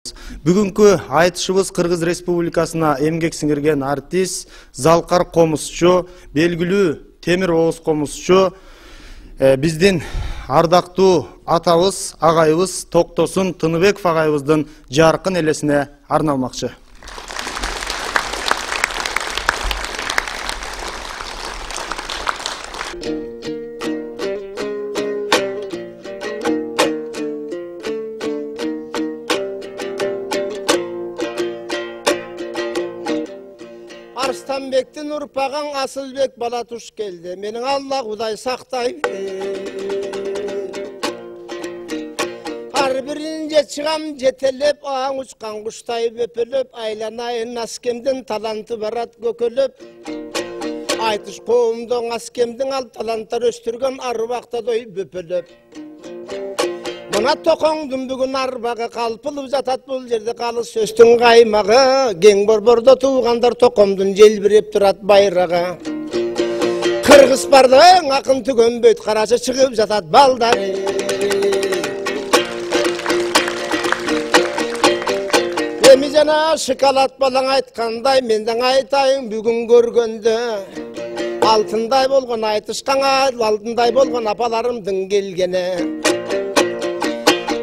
Бүгүнкү айтышыбыз Кыргыз Республикасына эмгек сиңирген артист Залкар Комузчу, белгилүү Темир Оғуз Комузчу, биздин ардактуу атабыз, агайыбыз Токтосун Тыныбеков агайыбыздын жаркын элесине арналмакчы. Арстанбектин урпаган Асылбек бала туш келди. Менин Алла Кудай сактай. Ар биринче чыгам жетелеп, аң учкан куштай бөпөлөп, айланайын аскемдин таланты барат көкөлөп. Айтыш коомдон аскемдин ал таланттар өстүргөн арбакта дой бөпөлөп. Мына токоңдун бүгүн арбага калпылып жатат бул жерде калыс сөстүн каймагы. Кең борбордо туугандар токомдун желбиреп турат байрагы. Кыргыз бардык акын түгөнбөйт, карачы чыгып жатат балдары. Эми жана шоколад балаң айткандай, менден айтайын бүгүн көргөндө. Алтындай болгон айтышкаңа, алтындай болгон апаларымдын келгени.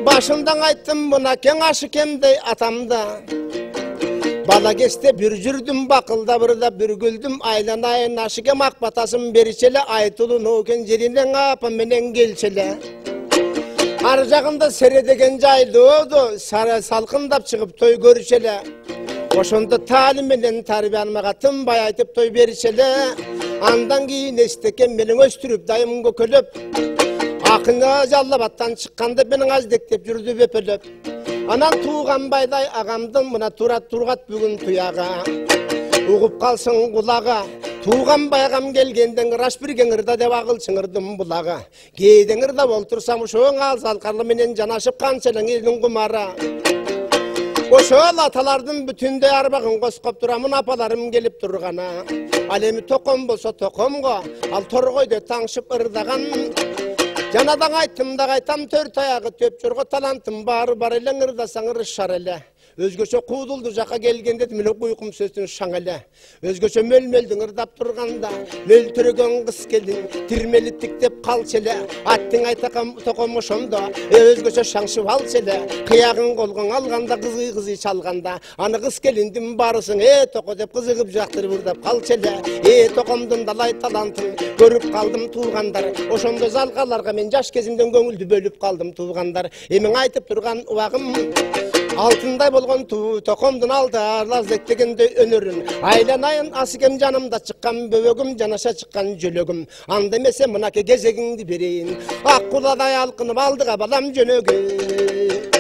Башымдан айттым мына кең ашы кемдей атамда. Бала кесте бір жүрдім бақылда бұрда бір күлдім. Айланайын ашы кем ақ батасын берішелі. Айтылын окен жерінен апа менен келшелі. Ар жағында середеген жайлы оды. Сары салқындап шығып той көрішелі. Ошонды тали менен тарбиянмаға тынбай айтып той берішелі. Андан кейін естекен менің өстіріп дайым көкөлөп. Акына жаллабаттан чыкканды менің аздектеп жүрді бөпөлөп. Анан тууган байдай агамдын мына тургат бүгүн туяга. Угуп калсың кулага. Тууган байгам келгенден раш бир кеңирда деп агыл чыңырдым булага. Кээдеңирда болтурсам ошоң ал Залкарлы менен жанашып канчалаң элдин кумара. Ошол аталардын бүтүндөй арбагын коскоп турамын апаларым келип тургана. Ал эми током болсо токомго, ал торгойдо таңшып ырдаган. Жанадан айттым да айтам төрт аяғы төп жорға талантым бар эле ырдасаң ырышар эле. Өзгөчө куудулду жака келгенде мен уйкум сөздүн шаң эле. Өзгөчө мөлмөлдүң ырдап турганда, мөлтүрөгөн кыз келин тирмели тиктеп калчы эле. Аттың айтакам током ошондо, өзгөчө шаңшып алчы эле. Кыягын колгоң алганда кызы чалганда, аны кыз келиндин барысың токо деп кызыгып жактырып ырдап калчы эле. Токомдун далай талантын көрүп калдым туугандар. Ошондо залгаларга мен жаш кезимден көңүлдү бөлүп калдым туугандар. Эмиң айтып турган убагым алтындай болгон токомдун алды арлаздек дегендей өнөрүн. Айланайын асыкем жанымда чыккан бөбөгүм, жанаша чыккан жөлөгүм. Анда эмесе мынаке кезегиңди берейин. Ак куладай алкынып алдыга балам жөнөгү.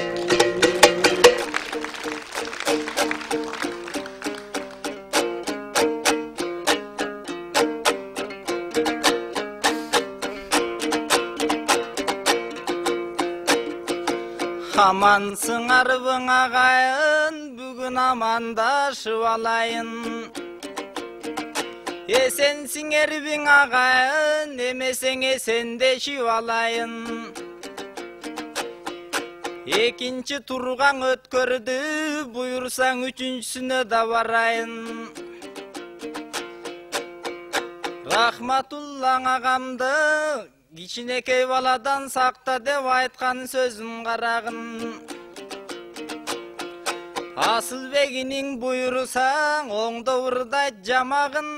Амансың арбың агайын, бүгін амандашып алайын. Эсенсиң эрбиң агайын, эмесең эсендешип алайын. Экинчи тургаң өткөрдү, буйрсаң үчүнчүсүнө да барайын. Рахматуллаң агамды кичинекей баладан сакта деп айткан сөзүн карагын. Асылбегиниң буйрусаң оңдо ырдайт жамагын.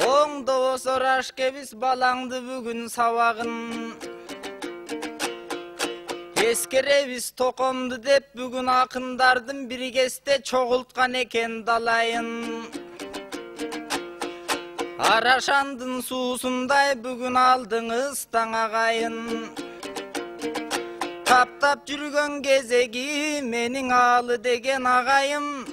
Оңдо осораш кебис балаңды бүгүн сабагын. Эскеребиз токомду деп бүгүн акындардын биргесте чогулткан экен далайын. Арашандын суусундай бүгүн алдыңыз таң агайын. Таптап жүргөн кезеги менин алы деген агайым.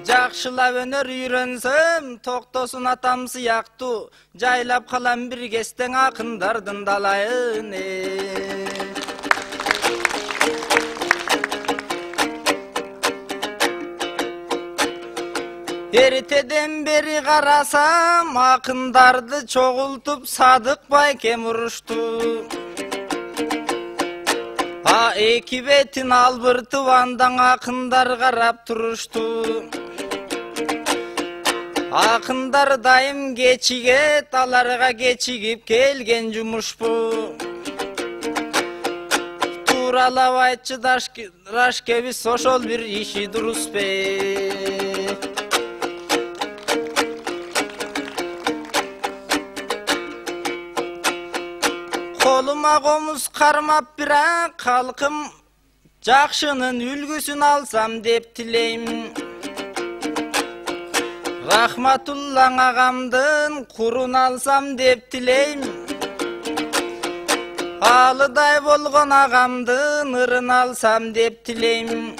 Жакшылап өнөр үйрөнсөм, Токтосун атам сыяктуу, жайлап калам биргестен акындардын далайын. Эртеден бери карасам, акындарды чогултуп Садык Байкем урушту. Эки бетин албыртып андан акындар карап турушту. Акындар дайым кечигет, аларга кечигип келген жумушпу. Тууралап айтчы Рашкевич, ошол бир иши дуруспе? Колума комуз кармап бирок, калкым жакшынын үлгүсүн алсам деп тилейм. Рахматулла агамдын курун алсам деп тилейм. Алыдай болгон агамдын ырын алсам деп тилейм.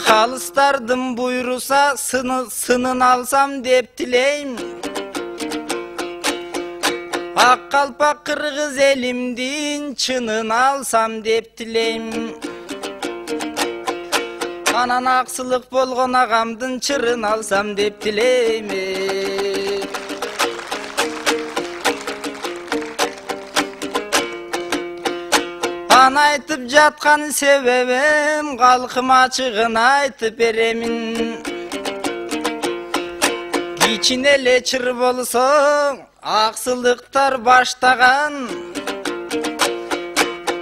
Калыстардын буйруса сынын алсам деп тилейм. Ак калпак кыргыз элимдин чынын алсам деп тилейм. Анан аксылык болгон агамдын чырын алсам деп тилейм. Аны айтып жаткан себебим, калкым ачыгын айтып беремин. Кичине эле чыр болсо аксылыктар баштаган.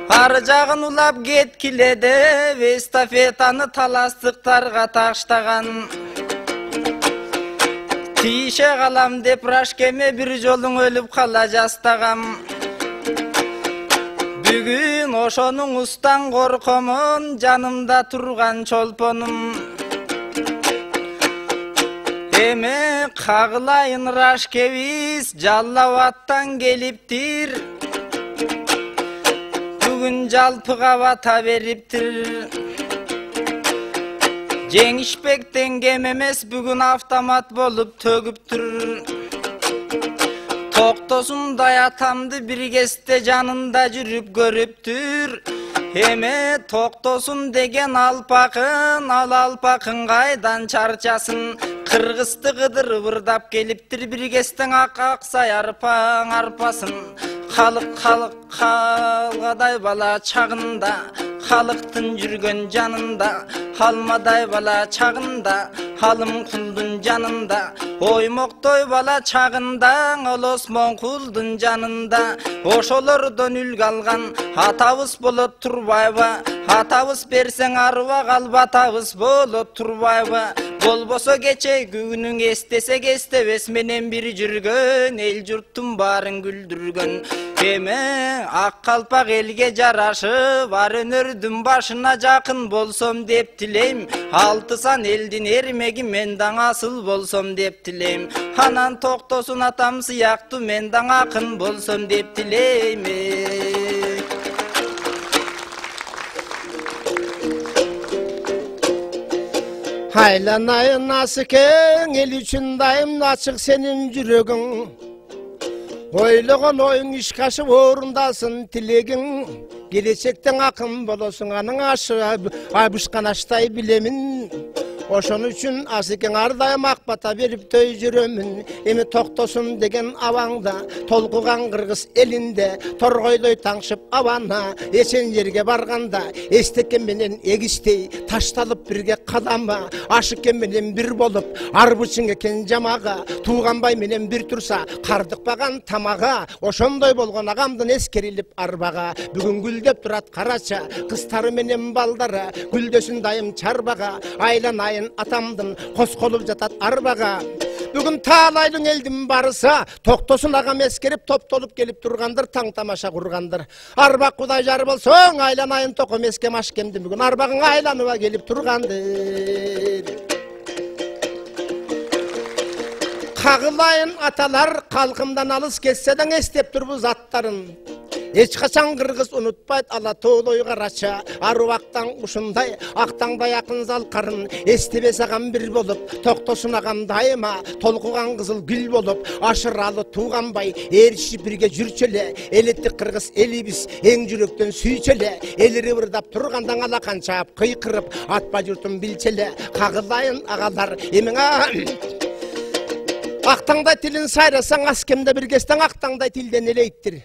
Ар жагын улап кеткиле деп эстафетаны таластыктарга таштаган. Тийише калам деп Рашкеме бир жолуң өлүп кала жастагам. Бүгүн ошонун устан коркомун, жанымда турган чолпонум. Эме кагылайын Рашкевич, Жалал-Абадтан келиптир. Бүгүн жалпыга бата бериптир. Жеңишбектен кем эмес, бүгүн автомат болуп төгүптүр. Токтосундай атамды бир кезде жанында жүрүп көрүптүр. Эме токтосун деген алпакын, ал алпакын кайдан чарчасын. Кыргызды кыдырып ырдап келиптир, бир кезден аксай арпаң арпасын. Халык калгадай бала чагында, халыктын жүргөн жанында. Халмадай бала чагында, халым кулдун жанында. Оймоктой бала чагында, ал Осмонкулдун жанында. Ошолордон үлгү алган атабыз болот турбайбы? Атабыз берсең арба, калбатабыз болот турбайбы? Болбосо кече күнүң эстесек эстебес менен бир жүргөн, эл журттун баарын күлдүргөн. Эме ак калпак элге жарашып, бар өнөрдүн башына жакын болсом деп тилейм. Алтысан элдин эрмеги мен даң асыл болсом деп тилейм. Анан токтосун атам сыяктуу мен даң акын болсом деп тилейм. Айланайын асы кең, ел үчүн дайым ачык сенин жүрөгүң. Ойлогон оюң ишке ашып орундасын тилегиң. Келечектен акын болосуң, анын ашы айбышкан аштай билемин. Ошон үчүн асыкең ар дайым ак бата берип төй жүрөмүн. Эми токтосун деген абаңда, толкуган кыргыз элинде, торгойлой таңшып абана. Эсен жерге барганда, эстекен менен эгистей, ташталып бирге кадама. Ашыкен менен бир болуп, арбычың экен жамага. Тууганбай менен бир турса, кардыкпаган тамага. Ошондой болгон агамдын эскерилип арбага. Бүгүн гүлдөп турат карача, кыздары менен балдары, гүлдөсүн дайым чарбага. Айланайын атамдын кос колуп жатат арбага. Бүгүн таалайдың элдин барыса, токтосун агам эскерип топтолуп келип тургандыр, таң тамаша кургандыр. Арба кудай жар болсоң, айланайын током эскем ашкемди, бүгүн арбагың айланыба келип тургандыр. Кагылайын аталар, калкымдан алыс кетсе дең эстеп турбуз аттарын. Эч качан кыргыз унутпайт ала тоолой карача. Арубактан ушундай, актаңдай акын залкарын. Эстебес агам бир болуп, токтосун агам дайыма. Толкуган кызыл гүл болуп, ашыралы тууганбай. Эришип бирге жүрчөлө, элетти кыргыз элибиз. Эң жүрөктөн сүйчөлө, элири ырдап тургандан алакан чаап кыйкырып, атпа журтун билчеле. Кагылайын агалар, эмиңа актаңдай тилин сайрасаң, аскемде бир кестен актаңдай тилден элейттир.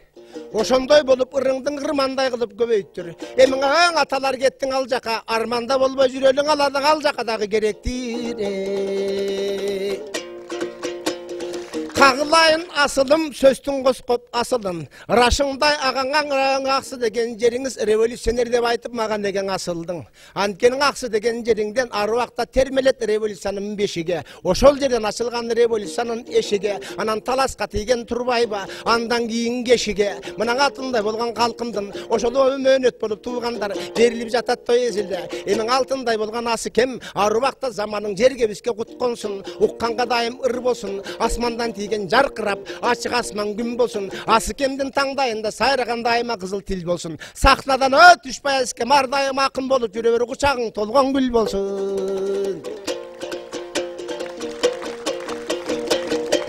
ошондой болуп ырыңдың ырмандай кылып көбөйттүр. Эмиң аталар кеттиң ал жака, арманда болбой жүрөлүң ал жакадагы керектир. Кагылайын асылым, сөзтүн коскоп асылын. Рашыңдай ағаңаң ақсы деген жеріңіз революционер деп айтып маған деген асылдың. Анткенің ақсы деген жеріңден аруақта термелет революцияның бешіге. Ошол жерден ашылған революцияның эшиге. Анан таласқа тиген турбайба, андан кийин кешиге. Мына алтындай болған қалқымдың, ошол өмөнөт болуп туғандар берилип жатат той эзилде. Эмиң алтындай болған асы кем, аруақта заманың жерге бизге кутконсун. Укканга дайым ыр болсун, асмандан жарқырап, ашық асман күн болсын. Асы кемдің таңдайында сайраған дайыма қызыл тил болсын. Сахнадан өтүшпай әскем ардайым ақын болып жүре бер, құшағың толған гүл болсын.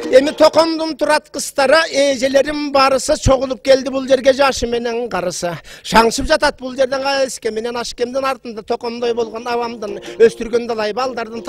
Эми токомдун турат кыстары, эжелерим барысы чогулуп келди бул жерге жашы менен карысы. Шаңшып жатат бул жерден эске менен ашкемдин артында токомдой болгон авамдын өстүргөн далай балдардын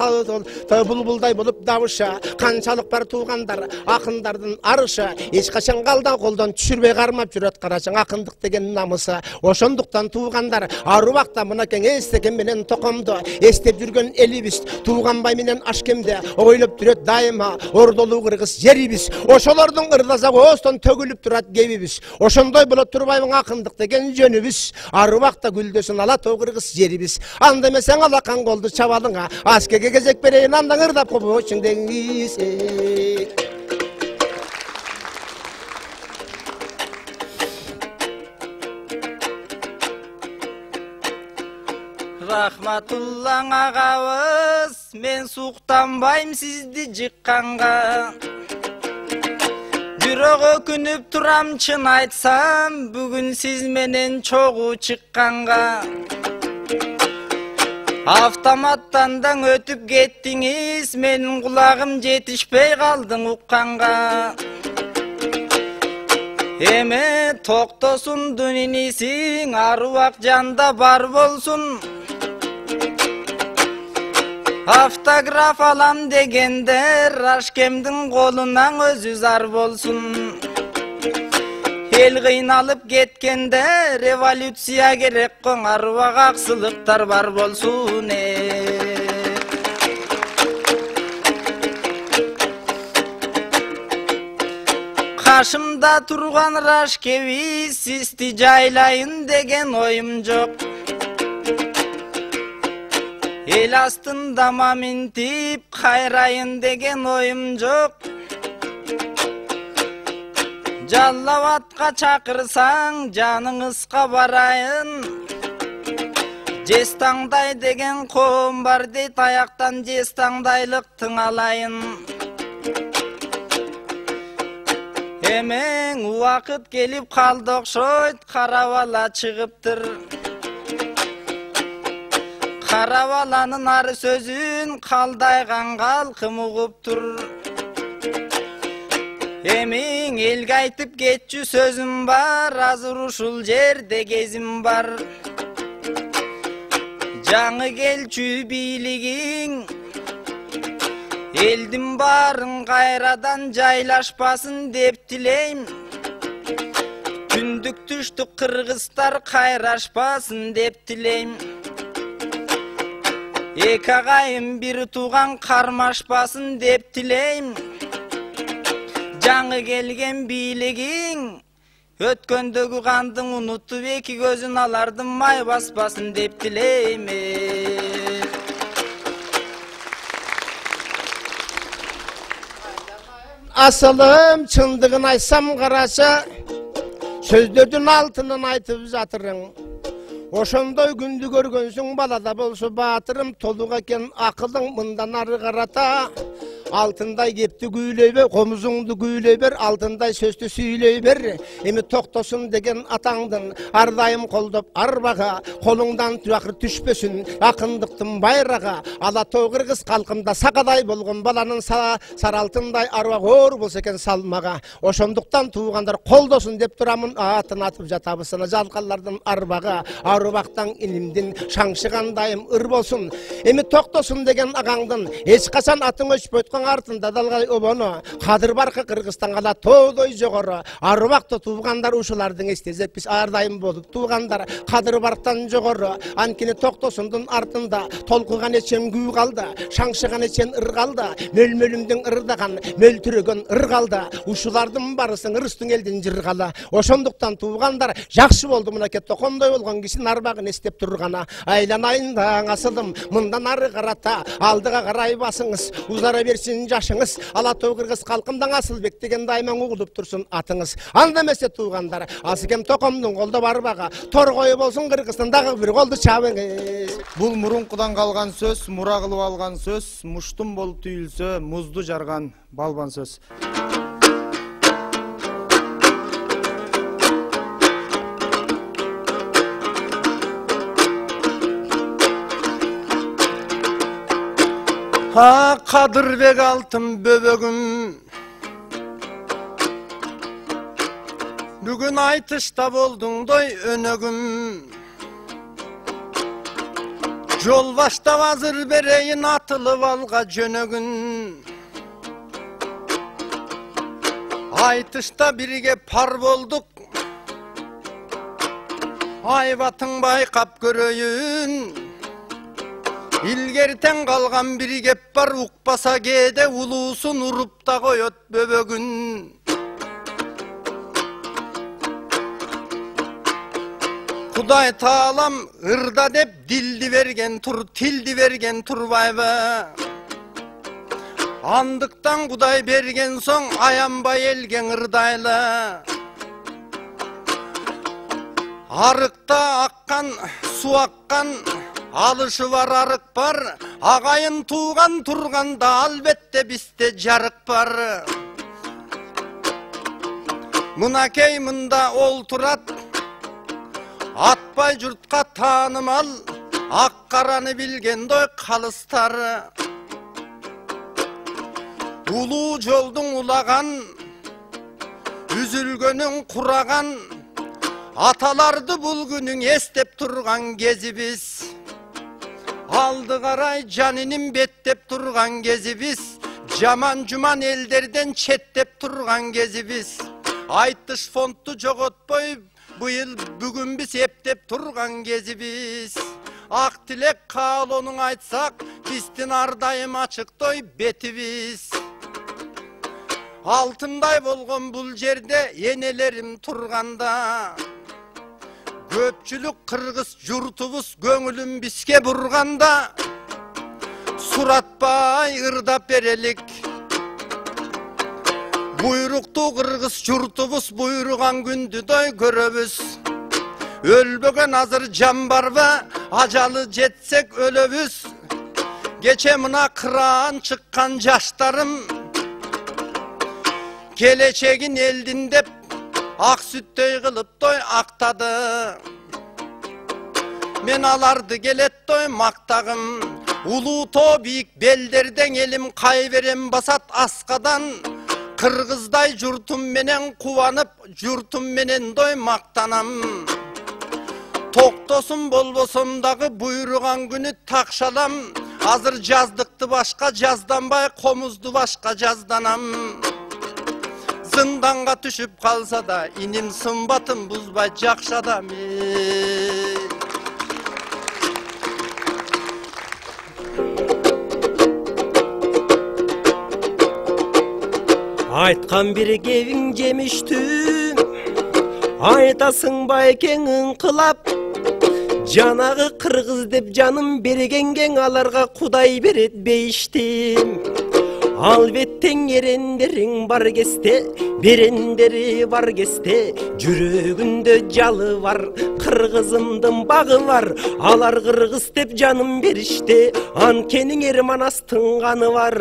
булбулдай болуп дабыша. Канчалык бар туугандар, акындардын арышы, эч качан калдан колдон түшүрбөй кармап жүрөт карачаң акындык деген намысы. Ошондуктан туугандар ар убакта мынакең эстеген менен токомду эстеп жүргөн элибиз. Тууганбай менен ашкемде ойлоп жүрөт дайыма ордолуу кыргыз жерибиз. Ошолордун ырдаса оостон төгүлүп турат кебибиз. Ошондой боло турбайбың акындык деген жөнүбүз. Ар убакта гүлдөсүн ала тоо кыргыз жерибиз. Анда эмесең алакан колду чабалыңа, аскеге кезек берейин андан ырдап кобочуң деңиз. Рахматуллаң ағабыз, мен суқтанбайм сізді жыққанға. Бирок өкүнүп турам чын айтсам, бүгүн сиз менен чогуу чыкканга. Автоматтандан өтүп кеттиңиз, менин кулагым жетишпей калдың укканга. Эме токтосун дүнинисиң, аруак жанда бар болсун. Автограф алам дегендер, ашкемдин колунан өзү зар болсун. Эл кыйналып кеткенде, революция керек коң, аруак аксылыктар бар болсун. Кашымда турган рашкеби, сизди жайлайын деген оюм жок. Эл астында маминтип, кайрайын деген оюм жок. Жаллабатка чакырсаң, жаныңызга барайын. Жестаңдай деген коом бар дейт, аяктан жестаңдайлыктың алайын. Эмең убакыт келип калды окшойт, карабала чыгыптыр. Карабаланын ары сөзүн калдайган калкым угуптур. Эмиң элге айтып кетчү сөзүм бар, азыр ушул жерде кезим бар. Жаңы келчү бийлигиң, элдин барын кайрадан жайлашпасын деп тилейм. Түндүк түштүк кыргыздар кайрашпасын деп тилейм. Эки агайым бир тууган кармашпасын деп тилейм. Жаңы келген бийлигиң, өткөндөгү кандың унутуп эки көзүн алардын май баспасын деп тилейм. Асылым чындыгын айтсам караша, сөздөрдүн алтынын айтып жатырың. Ошондой күндү көргөнсүң, балада болсо баатырым, толук экен акылың мындан ары карата. Алтындай кепти күүлөй бер, комузуңду күүлөй бер, алтындай сөздү сүйлөй бер. Эми токтосун деген атаңдын ар дайым колдоп арбага, колуңдан туакыр түшпөсүн акындыктын байрага. Ала тоо кыргыз калкымда сакадай болгон баланын сары алтындай аруак оор болсо экен салмага. Ошондуктан туугандар колдосун деп турамын, атын атып жатабысына жалкалардын арбага. Арубактан илимдин шаңшыган дайым ыр болсун. Эми токтосун деген агаңдын эч качан атың өчпөйт Ошондуктан артында далгай обону кадыр баркы Кыргызстан кала тоодой жогору арбакты туугандар ушулардын эстезеп биз ар дайым болуп туугандар кадыр барктан жогору анткени Токтосундун артында толкуган эчем күү калды шаңшыган эчен ыр калды мөлмөлүмдүн ырдаган мөлтүрөгөн ыр калды ушулардын барысын ырыстың элдин жыргала ошондуктан туугандар жакшы болду мынакей токомдой болгон кишинин арбагын эстеп тургана айланайын даң асылым мындан ары карата алдыга карай басыңыз узара берсин жашыңыз ала тоо кыргыз калкымдан Асылбек деген дайыма угулуп турсун атыңыз анда эмесе туугандар Асыкем Токомдун колдо барбага торгою болсун Кыргызстан дагы бир колду чабыңыз. Бул мурункудан калган сөз, мура кылып алган сөз, муштум болуп түйүлсө, музду жарган балбан сөз. Кадырбек алтын бөбөгүм, бүгүн айтышта болдуңдой өнөгүм. Жол баштап азыр берейин атылып алга жөнөгүн. Айтышта бирге пар болдук, айбатың байкап көрөйүн. Илгертен калган бир кеп бар укпаса кээде улуусун уруп да коет бөбөгүн. Кудай таалам ырда деп тилди берген турбайбы. Андыктан Кудай берген соң аянбай элге ырдайлы. Арыкта аккан, су аккан, алышы бар арык бар, агайын тууган турганда албетте бизде жарык бар. Мынакей мында олтурат, атпай журтка таанымал, ак караны билгендой калыстары. Улуу жолдун улаган, үзүлгөнүн кураган, аталарды бул күнүң эстеп турган кези биз. Алды карай жанынын беттеп турган кези биз. Жаман жуман элдерден четтеп турган кези биз. Айтыш фондду жоготпой быйыл бүгүн биз эптеп турган кези биз. Ак тилек каалонуң айтсак, биздин ар дайым ачыктой бетибиз. Алтындай болгон бул жерде энелерим турганда, көпчүлүк кыргыз журтубуз көңүлүн бизге бурганда, суратпай ырдап берелик. Буйруктуу кыргыз журтубуз буйруган күндүдөй көрөбүз. Өлбөгөн азыр жан барбы, ажалы жетсек өлөбүз. Кече мына кыраан чыккан жаштарым, келечегин элдин деп ак сүттөй кылыптой актады. Мен аларды келеттой мактагым, улуу тоо бийик белдерден элим кай берем басат аскадан. Кыргыздай журтум менен кубанып, журтум менен дой мактанам. Токтосун болбосом дагы буйруган күнү такшалам. Азыр жаздыкты башка жазданбай, комузду башка жазданам. Зынданга түшүп калса да, иним сымбатым бузбай жакшадам. Айткан бир кебиң жемиштүү, айтасың байкең ыңкылап. Жанагы кыргыз деп жаным бергенген аларга Кудай берет бейиштим. Албеттен ерендериң бар кезде, берендери бар кезде, жүрөгүндө жалы бар, кыргызымдын багы бар. Алар кыргыз деп жаным беришти, анткени Эрманастын каны бар.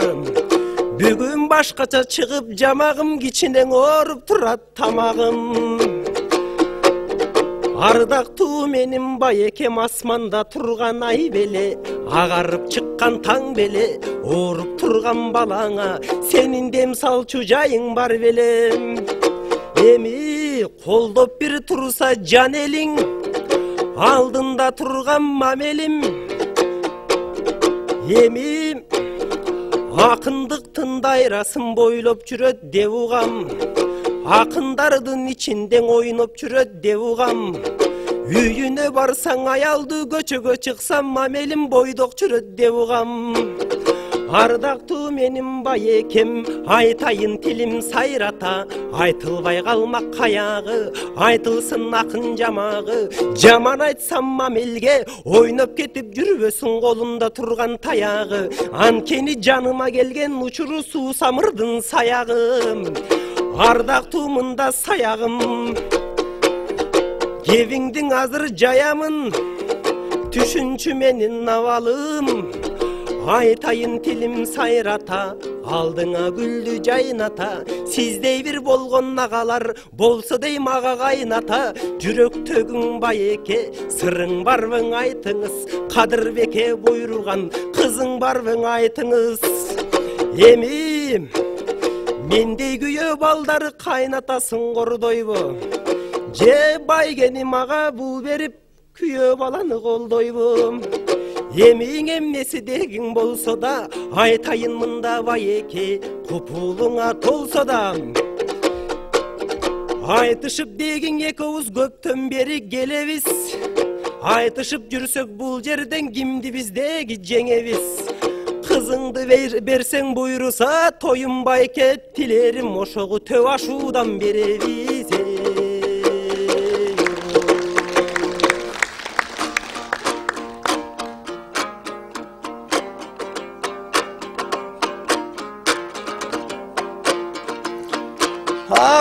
Бүгүн башкача чыгып жамагым, кичинең ооруп турат тамагым. Ардактуу менин байекем асманда турган ай беле, агарып чыккан таң беле, ооруп турган балаңа сенин дем салчу жайың бар белем. Эми колдоп бир турса жан элиң, алдында турган мамелим. Эми Акындыктын дайрасын бойлоп жүрөт деп угам, акындардын ичинде ойноп жүрөт деп угам. Үйүнө барсаң аялды, көчөгө чыксам мамелим бойдок жүрөт деп угам. Ардактуу менин байекем, айтайын тилим сайрата, айтылбай калмак каягы, айтылсын акын жамагы. Жаман айтсам мамелге, ойноп кетип жүрбөсүн колунда турган таягы. Анткени жаныма келген учуру суу самырдын саягым. Ардактуу мында саягым, кебиңдиң азыр жаямын, түшүнчү менин абалым. Айтайын тилим сайрата, алдыңа гүлдү жайната. Сиздей бир болгон агалар болсо дей мага кайната. Жүрөктөгүң байеке, сырың барбың айтыңыз. Кадырбеке буйруган кызың барбың айтыңыз. Эми мендей күйөө балдары кайнатасын кордойбу, же байгени мага бул берип күйөө баланы колдойбу. Эмиң эмнеси дегиң болсо да, айтайын мында байеке, купулуңа толсо да. Айтышып дегиң экөөбүз көптөн бери келебиз. Айтышып жүрсөк бул жерден кимди биздеги жеңебиз. Кызыңды берсең буйруса, тоюм байке тилерим ошого төп ашуудан беребиз.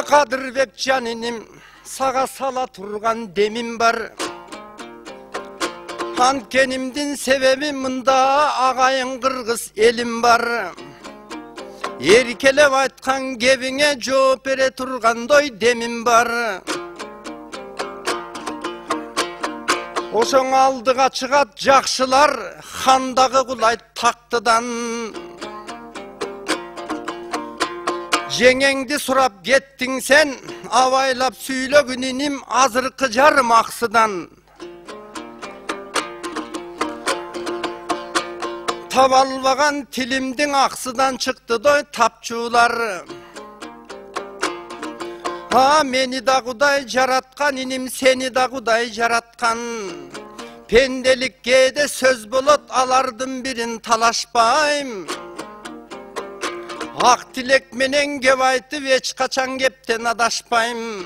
Кадырбек жаниним, сага сала турган демим бар. Анткенимдин себеби мында агайын кыргыз элим бар. Эркелеп айткан кебиңе жооп бере тургандой демим бар. Ошоң алдыга чыгат жакшылар, хандагы кулайт тактыдан. Жеңеңди сурап кеттиң сен, абайлап сүйлөгүн иним азыркы жарым аксыдан. Таба албаган тилимдин аксыдан чыкты дой тапчуулар. Мени да Кудай жараткан, иним сени да Кудай жараткан. Пенделик кээде сөз болот, алардын бирин талашпайм. Ак тилек менен кеп айтып, эч качан кептен адашпайм.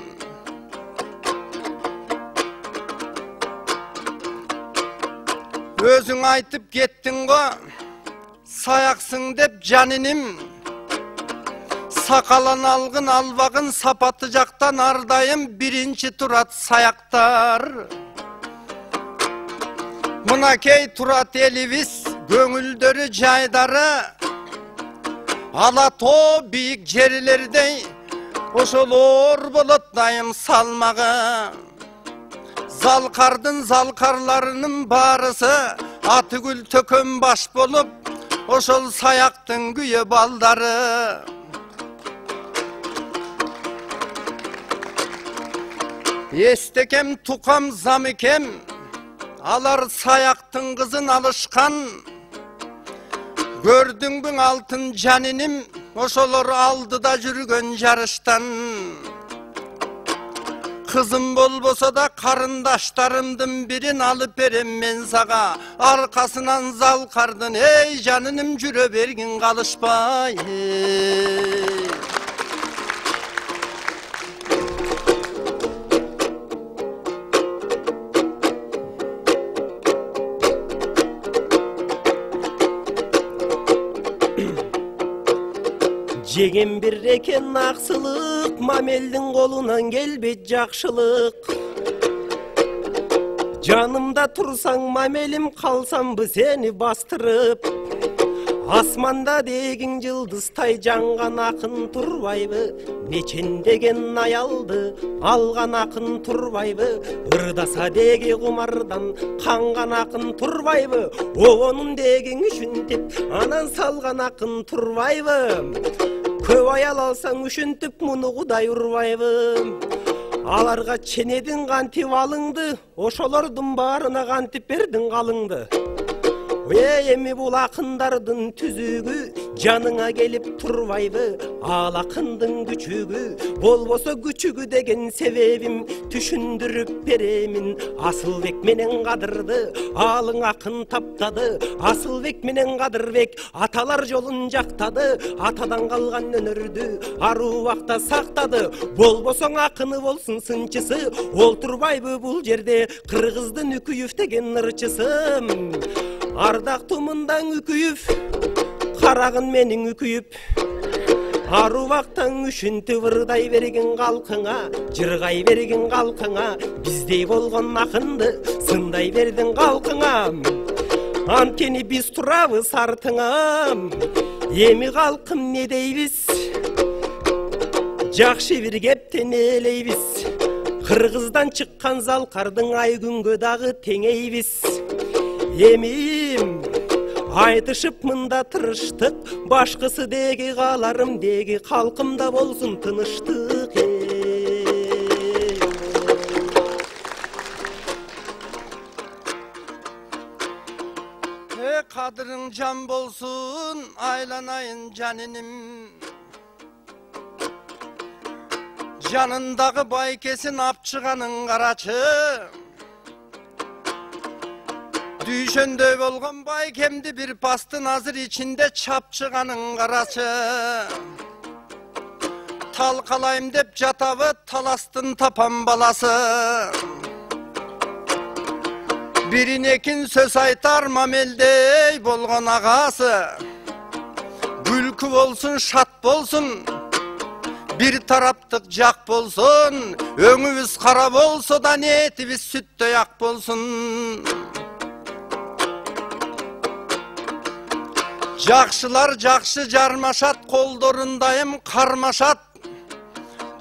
Өзүң айтып кеттиң го, саяксың деп жаниним. Сакалан алгын албагын сапаты жактан ардайым биринчи турат саяктар. Мынакей турат элибиз, көңүлдөрү жайдары. Ала тоо бийик жерлердей, ошолор болот дайым салмагы. Залкардын залкарларынын баарысы атыгүл төкөн баш болуп, ошол саяктын күйө балдары. Эстекем тукам замыкем, алар саяктын кызын алышкан. Көрдүңбүң алтын жаниним, ошолор алдыда жүргөн жарыштан. Кызым болбосо да карындаштарымдын бирин алып берем мен сага. Аркасынан залкардын, эй жаниним жүрө бергин калышпай. Жеген бир экен аксылык, мамелдин колунан келбейт жакшылык. Жанымда турсаң мамелим, калсамбы сени бастырып. Асманда дегиң жылдызтай жанган акын турбайбы, мечендеген аялды алган акын турбайбы. Ырдаса деги кумардан канган акын турбайбы, обонун дегиң үшүнтүп анан салган акын турбайбы. Көп аял алсаң үшүнтүп муну Кудай урбайбы. Аларга ченедин кантип алыңды, ошолордун баарына кантип бердиң калыңды. Эми бул акындардын түзүгү, жаныңа келип турбайбы ал акындын күчүгү болбосо күчүгү деген себебим түшүндүрүп беремин Асылбек менен Кадырды алың акын таптады Асылбек менен Кадырбек аталар жолун жактады атадан калган өнөрдү аруакта сактады болбосоң акыны болсун сынчысы олтурбайбы бул жерде кыргыздын Үкүев деген ырчысы ардактуу мындаң Үкүев карагын менин Үкүев аруактан үшүнтүп ырдай берген калкыңа жыргай берген калкыңа биздей болгон акынды сындай бердиң калкыңа анткени биз турабыз артыңа эми калкым не дейбиз жакшы бир кептен ээлейбиз кыргыздан чыккан залкардын ай күнгө дагы теңейбиз эми айтышып мында тырыштык башкысы деги кааларым деги калкымда болсун тыныштык Кадырың жан болсун айланайын жаниним жанындагы байкесин апчыганын карачы Düşönдөй болгон байкемди бир пастын азыр ичинде чапчыганын карачы Талкалайм деп жатабы таластын тапан баласы Биринекин сөз айтар мамелдей болгон агасы Күлкү болсун шат болсун бир тараптык жак болсун Өңүбүз кара болсо да ниетибиз сүттөй ак болсун Жакшылар жакшы жармашат колдорундайым кармашат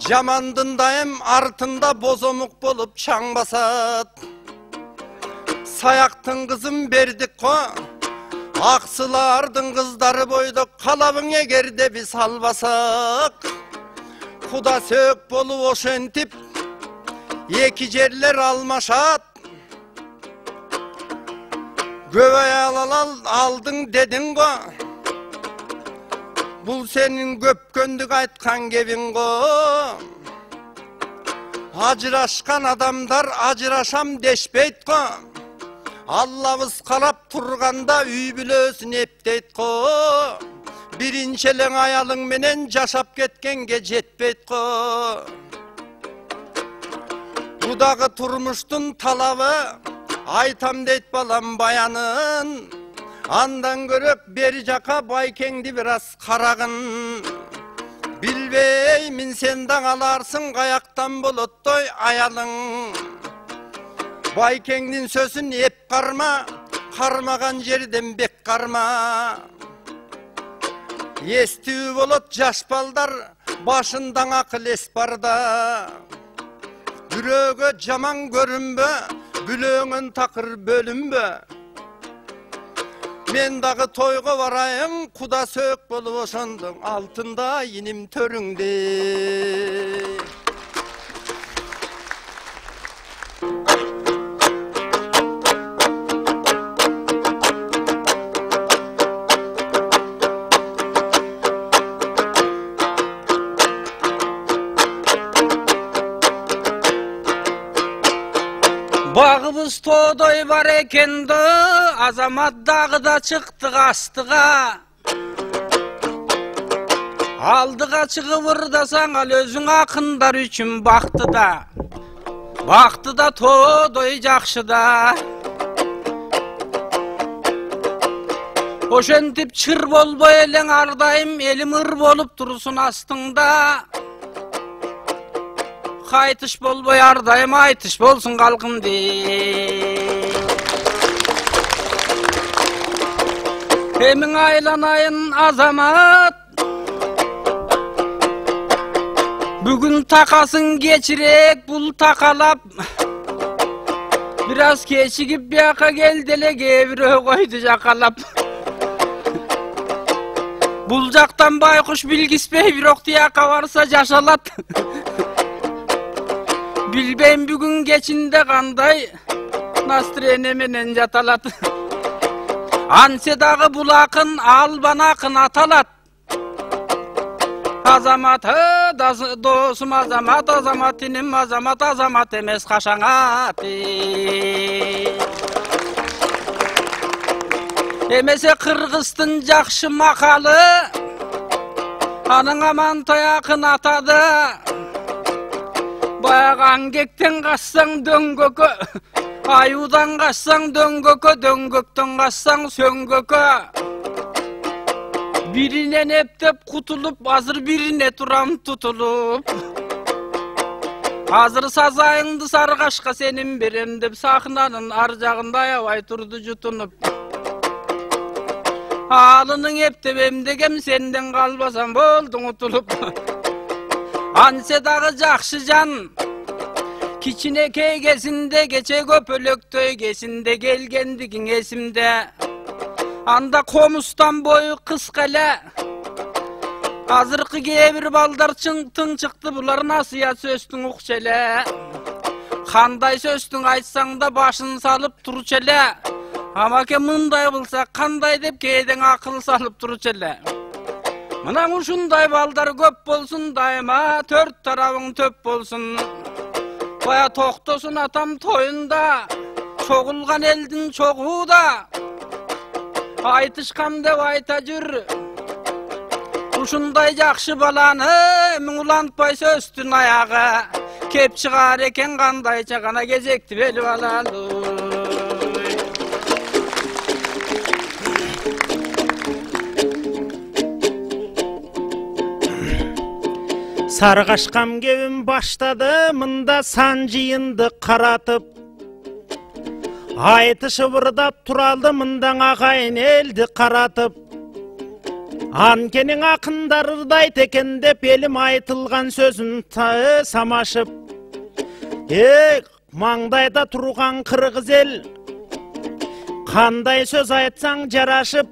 Жамандындайым артында бозомук болуп чаң басат Саяктын кызын бердик ко Аксылардын кыздары бойдок калабың эгерде биз албасак Куда сөк болуп ошентип эки жерлер алмашат Көбөй алдың дедиң го Бул сенин көпкөндүк айткан кебиң го Ажырашкан адамдар ажырашам дешпейт го Аллабыз карап турганда үй бүлөсүн эптейт го Биринчи элең аялың менен жашап кеткенге жетпейт го Бу дагы турмуштун талабы Айтам дейт балам баянын Андан көрөк бери жака байкеңди бир аз карагын Билбеймин сен да каларсың каяктан болоттой аялың Байкеңдин сөзүн эп карма кармаган жерден бек карма Эстүү болот жаш балдар башындан акыл эс барда Бирөөгө жаман көрүнбө Бүлөңөн такыр бөлүнбө Мен дагы тойго барайын Куда сөк болуп ошондуң алтында иним төрүңдө Багыбыз тоодой бар экен да, Азамат дагы да чыктык астыга. Алдыга чыгып ырдасаң ал өзүң акындар үчүн бактыда. Бактыда тоодой жакшы да. Ошентип чыр болбой элең ар дайым элим ыр болуп турсун астыңда. Кайтыш болбой ар дайым айтыш болсун калкым dey. Эмиң айланайын Азамат, бүгүн такасын кечирек бул такалап. Бир аз кечигип бияка келди эле кээ-бирөө койду жакалап. Бул жактан байкуш билгиспей бирок тияка барса жашалат. Билбейм бүгүн кечинде кандай настроение менен жаталат. Anse dağı bulakın alban akın atalat. Azamat dostum azamat, azamat inim azamat, azamat emes kaşanat. Emese Kırgız'tın jakşı makalı, anın aman toyakın atadı. Bayağı angekten kaçsan döngökö, ayudan kaçsan döngökö, döngökten kaçsan söngökö. Birine neptep kutulup, hazır birine turam tutulup. Hazır sazayındı sargaşka senin berem dep, sakınanın arjağında ayabay turdu jutunup. Halının eptebem degem senden kalbasan boldun utulup. Anse dağı jakşı jan, kiçinekey kesinde, geçe köpölöktöy kesinde, gelgendigin esimde. Anda komustan boyu kıskale, azırkı gebir baldar çıntın çıktı, bular nasıya söstün ukçele. Kanday söstün aytsaң da başın salıp turuçele. Ama ke mınday bulsa kanday dep keyden akıl salıp turuçele. Mınaң uşunday baldar köp bolsun, daima tört tarabың töp bolsun. Baya toktosun atam toyunda, çoğulgan eldin çoğu da. Aytışkam dep ayta jür, uşunday jakşı balany muңulantpay söstün ayağı. Kep çıgar eken kandayça kana gezekti beli balalı. Sargaşkam kebim başladı, mında sancıyındı karatıp. Aytışı vırdap turaldı, mından ağayın eldi karatıp. Ankenin akındarırday teken dep elim aytılgan sözün tağı samaşıp. Mаңдайда turgan kırgız el, kanday söz aytsaң jaraşıp.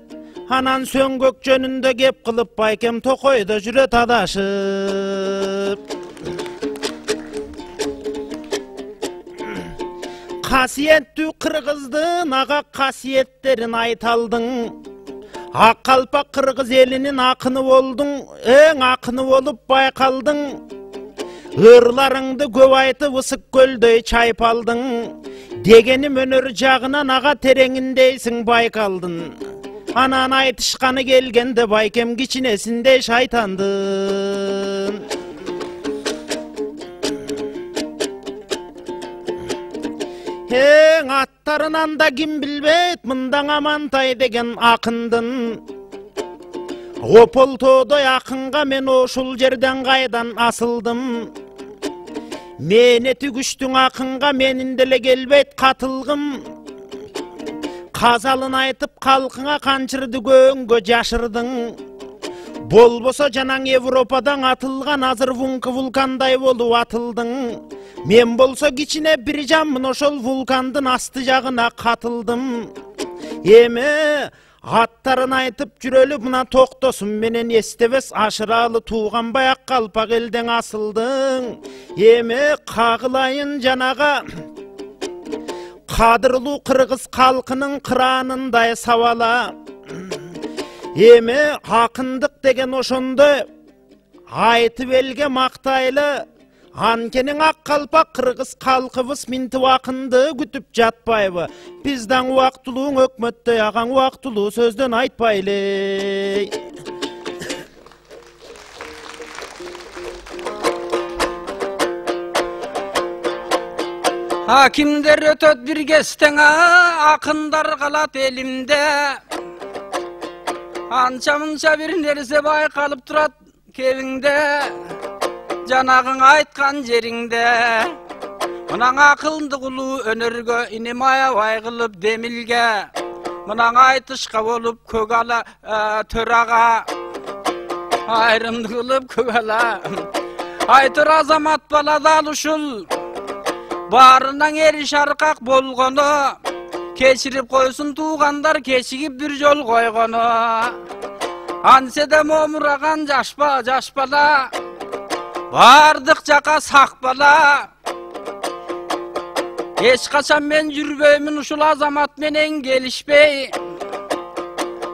Anan söngök jönünde gep kılıp, baykem tokoyda jüret adaşıp. Kasiyetli Kırgızdın ağa kasiyetlerin aytaldın. Akkalpak Kırgız elinin akını oldun, akını olup baykaldın. Irlarыңды көп aytıp ısık kölдөй çaypaldın. Degenim önür jagынан ağa terengindeysin baykaldın. Anan aytışkanı gelgende baykem kiçinesinde şaytandın. Attarынан da kim bilbet, mından Amantay degen akındın. Opol to'doy akınga men oşul jerden kaydan asıldım. Meneti güçtün akınga menin dele gelbet katılgım. Kazalın aytıp kalkına kançırdı göngö jaşırdın. Bolboso janaң Evropadan atılgan azır vulkanday bolup atıldın. Men bolso kiçine bir jamın oşol vulkandın asты jagına katıldım. Eme attarın aytıp jürölüp mına toktosun menen estebes aşıralı tuğan bayak kalpak elden asıldın. Eme kağılayın janaga kadırlı Kırgız kalkının kıranınday savala. Eme akındık degen oşondu aytıp elge maktaylı. Ankenin akkalpak Kırgız kalkıbız mintip akındı kütüp jatpayбы. Bizden uaktuluğun ökmötte ağan uaktuluğu sözden aytpaylı. Hakimler ötöt bir gestene, akındar kalat elimde. Ança mınça bir nerse baykalıp turat kevingde. Janagın aytkan jerinde. Mınaң akıldı kulu önörgö, inim ayabay kılıp demilge. Mınaң aytışka bolup kөгala töraga. Ayrımdı kılıp kөгala. Aytır azamat balada alışul. Barından eri şarkak bolgonu. Keçirip koysun tuğandar, keçigip bir jol koygonu. Ansede momuragan jaşpala. Bardık jaka sakbala. Hiç kaçan men jürbeymin uşul azamat menen gelişbey.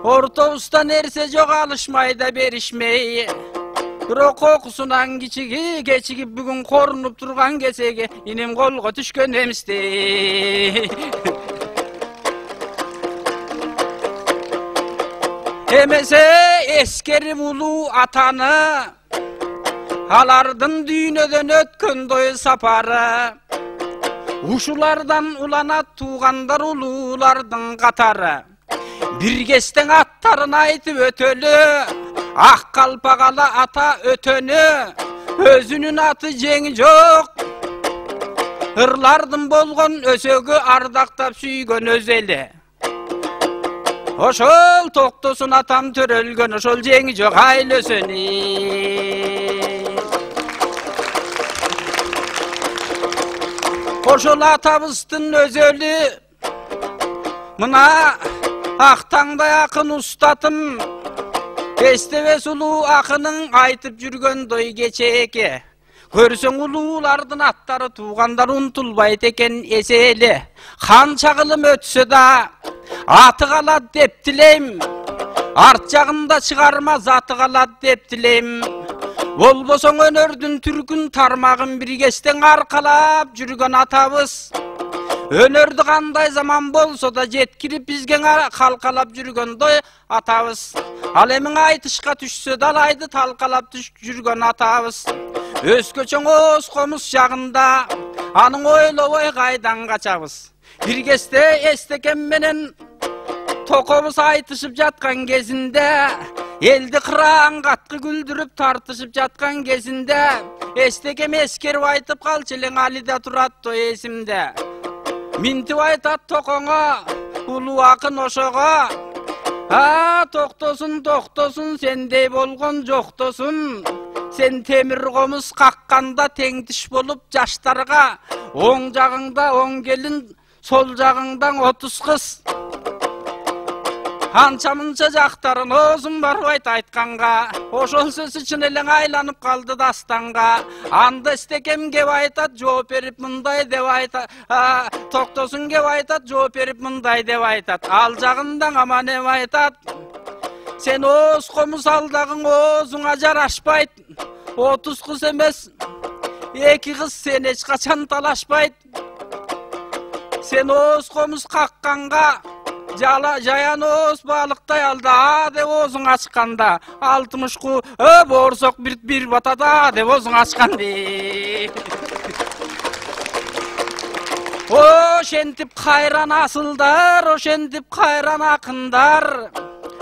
Ortaus'ta nerse yok alışmay da berişmey. Bирок окусунан кечигип бүгүн корунуп турган кесеге иним колго түшкөн эмисти. Эмесе эскерип улуу атаны, алардын дүйнөдөн өткөн дой сапары, ушулардан уланат туугандар улуулардын катары. Биргестен аттарын айтып өтөлү, ак калпагала ата өтөнү, өзүнүн аты жеңи жок. Ырлардын болгон өсөгү ардактап сүйгөн өз эли. Ошол токтосун атам төрөлгөн, ошол жеңи жок айлөсөнү. Ошол атабыздын өз элі мына ақтаңдай ақын ұстатым, эстебес улуу акынын айтып жүргөн дой кечеке. Көрсөң улуулардын аттары туугандар унутулбайт экен эсели. Канча кылым өтсө да аты калат деп тилейм, арт жагында чыгарма заты калат деп тилейм. Болбосоң өнөрдүн түркүн тармагын биргестен аркалап жүргөн атабыз. Өнөрдү кандай заман болсо да жеткирип бизге калкалап жүргөндөй атабыз. Ал эми айтышка түшсө далайды талкалап жүргөн атабыз. Өзгөчөң оз комуз жагында анын ойлобой кайдан качабыз. Биргесте эстекем менен токобуз айтышып жаткан кезинде, элди кыраан каткы күлдүрүп тартышып жаткан кезинде, эстекем эскерип айтып калчу элең али да турат той эсимде. Минтип айтат токоңо, улуу акын ошого, токтосун токтосун сендей болгон жоктосун. Сен темир комуз какканда теңдиш болуп жаштарга, оң жагыңда 10 келин, сол жагыңдан 30 кыз. Анча-мынча жактарын озун барбайт айтканга, ошол сөзү чын элең айланып калды дастанга. Анда эстекем кеп айтат, жооп берип мындай деп айтат, токтосун кеп айтат, жооп берип мындай деп айтат. Ал жагындан аман эм айтат, сен оз комуз алдагың озуңа жарашпайт. 30 кыз эмес, 2 кыз сен эч качан талашпайт. Сен оз комуз какканга жаян оз балыктай алда деп озуң ачканда, 60 ку борсок бир батада деп озуң ачканды. Ошентип кайран асылдар, ошентип кайран акындар.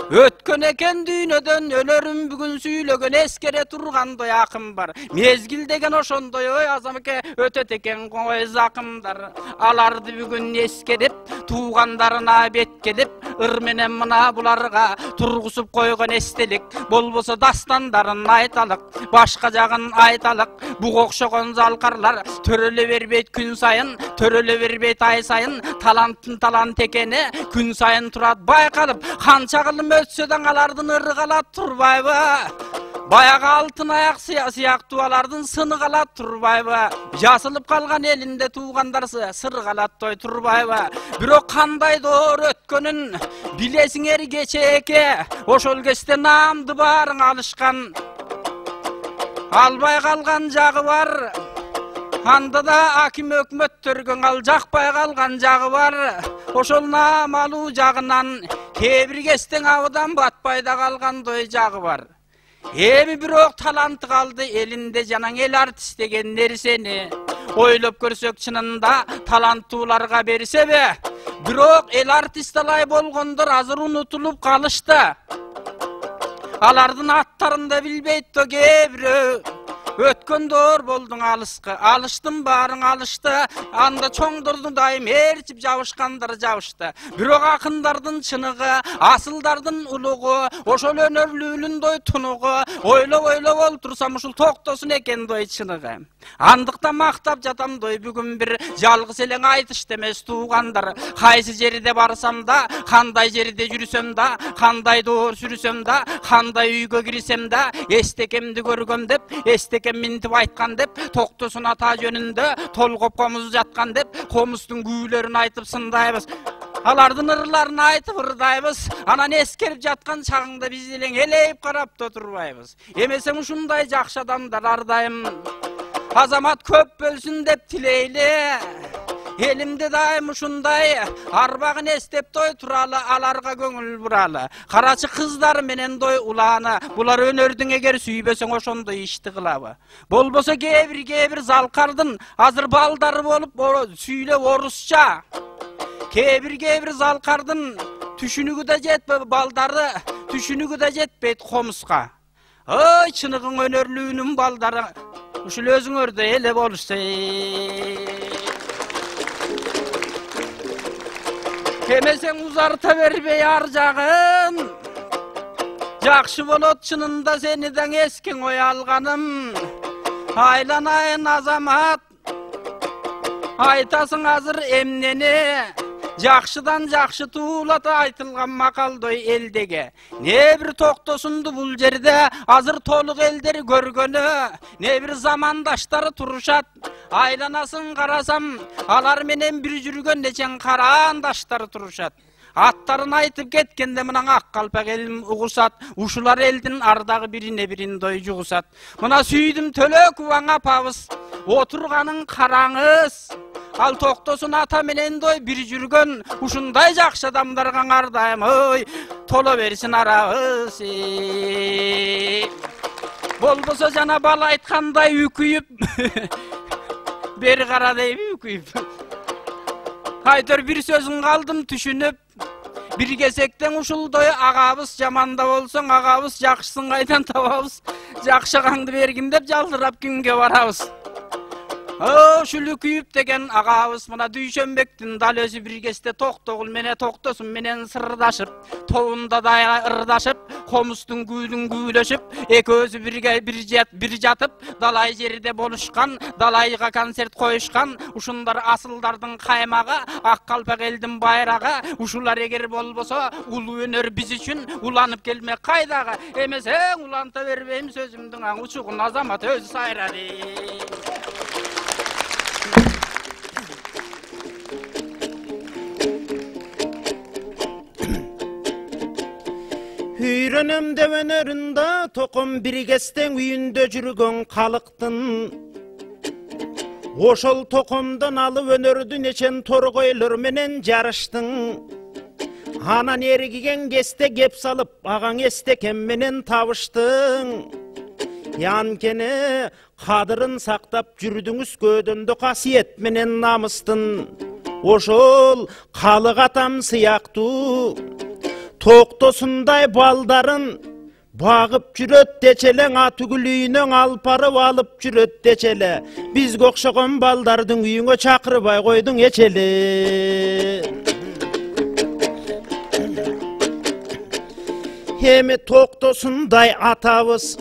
Өткөн экен дүйнөдөн өлөрүм бүгүн сүйлөгөн эскере тургандой акым бар. Мезгил деген ошондой ой азамеке өтөт экен кой закымдар. Аларды бүгүн эскерип, туугандарына беткелип, ыр менен мына буларга тургусуп койгон эстелик. Болбосо дастандарын айталык, башка жагын айталык. Буга окшогон залкарлар төрөлө бербейт күн сайын, төрөлө бербейт ай сайын. Таланттын талант экени күн сайын турат байкалып, канча кылым өтсө да алардын ыры калат турбайбы? Баягы алтын аяк сыяктуу алардын сыны калат турбайбы? Жасылып калган элинде туугандарсы сыр калат той турбайбы? Бирок кандайдыр өткөнүн билесиңер кечеке, ошол кезде наамды баарың алышкан. Албай калган жагы бар, анда да аким өкмөттөргөн ал жакпай калган жагы бар. Ошол наамалуу жагынан кээ бир кестең абыдан батпай да калгандой жагы бар. Эми бирок таланты калды элинде жанаң эл артист деген нерсени. Ойлоп көрсөк чынында таланттууларга берсебе, бирок эл артист алай болгондор азыр унутулуп калышты. Алардын аттарын да билбейт то кээ бирөө. Өткөндөр болдуң алыскы, алыштын баарың алышты. Анда чоңдордун дайым ээрчип жабышкандар жабышты. Бирок акындардын чыныгы, асылдардын улугу, ошол өнөрлүүлүндөй тунугу, ойлоп олтурсам ушул токтосун экен дой чыныгы. Андыктан мактап жатам дой бүгүн бир жалгыз элең айтышты эмес туугандар. Кайсы жерде барсам да, кандай жерде жүрсөм да, кандай доор сүрсөм да, кандай үйгө кирсем да, эстекемди көргөм деп, эстекем минтип айткан деп, токтосун ата жөнүндө толгоп комуз жаткан деп, комуздун күүлөрүн айтып сындайбыз. Алардын ырларын айтып ырдайбыз. Анан эскерип жаткан чагыңда биз элең элейип карап да турбайбыз. Эмесең ушундай жакшы адамдар ардайым. Азамат көп бөлсүн деп тилейли. Elimde daim ушундай арбагын эстеп той туралы, аларга көңүл буралы. Карачы кыздар менен той уланы, булар өнөрдүң эгер сүйбөсөң ошондой ишти кылабы. Болбосо кээ бир залкардын азыр балдары болуп сүйлөп орусча. Кээ бир залкардын түшүнүгү да жетпей балдары, түшүнүгү да жетпейт комуска. Ой, чыныгың өнөрлүүнүн балдары ушул өзүңөрдө эле болушса. Эмесең узарта бербей ар жагын. Жакшы болот чынында сениден эскең ой алганым. Айланайын азамат, айтасың азыр эмнени? Жакшыдан жакшы туулат айтылган макалдой элдеге. Не бир токтосунду бул жерде азыр толук элдер көргөнү, не бир замандаштары турушат. Айланасың карасам, алар менен бир жүргөн нечен караандаштары турушат. Аттарын айтып кеткенде мына ак калпак элим угушат. Ушулар элдин ардагы бирине бирин дой жугусат. Мына сүйдүм Төлөкубаң апабыз, отурганын караңыз. Ал токтосун ата менен дой бир жүргөн ушундай жакшы адамдарга ардайым. Ой, толо берсин арабыз. Болбосо жана бала айткандай үкүйүп бери кара дейби үкүйүп. Айтор бир сөзүн калдым түшүнүп. Бир кесектен ушулдой агабыз жаманда болсоң, агабыз жакшысын кайдан табабыз? Жакшыгаңды бергин деп жалдырап күнгө барабыз. Ушул үкүйүп деген агабыз мына Дүйшөнбектин дал өзү бир кезде Токтогул менен токтосун менен сырдашып, тоунда да ырдашып, комустун күүлүн күүлөшүп, экөөсү бир жатып, далай жерде болушкан, далайга концерт коюшкан. Ушундар асылдардын каймагы, ак калпак элдин байрагы. Ушулар эгер болбосо, улуу өнөр биз үчүн уланып келмек кайдагы? Эмесең уланта бербейм сөзүмдүн аң учугун азамат өзү сайрады. Үйрөнөм деп өнөрүндө током бир кестең үйүндө жүргөн калыктын. Ошол токомдон алып өнөрдү нечен торгойлор менен жарыштың. Анан эргиген кесте кеп салып, агаң эстекем менен табыштың. Анткени кадырын сактап жүрдүңүз көдөндө касиет менен намыстын. Ошол калык атам сыяктуу токтосундай балдарын багып жүрөт дечелең, атүгүл үйүнөн алпарып алып жүрөт дечеле. Бизге окшогон балдардын үйүңө чакырбай койдуң эчеле. Эми токтосундай атабыз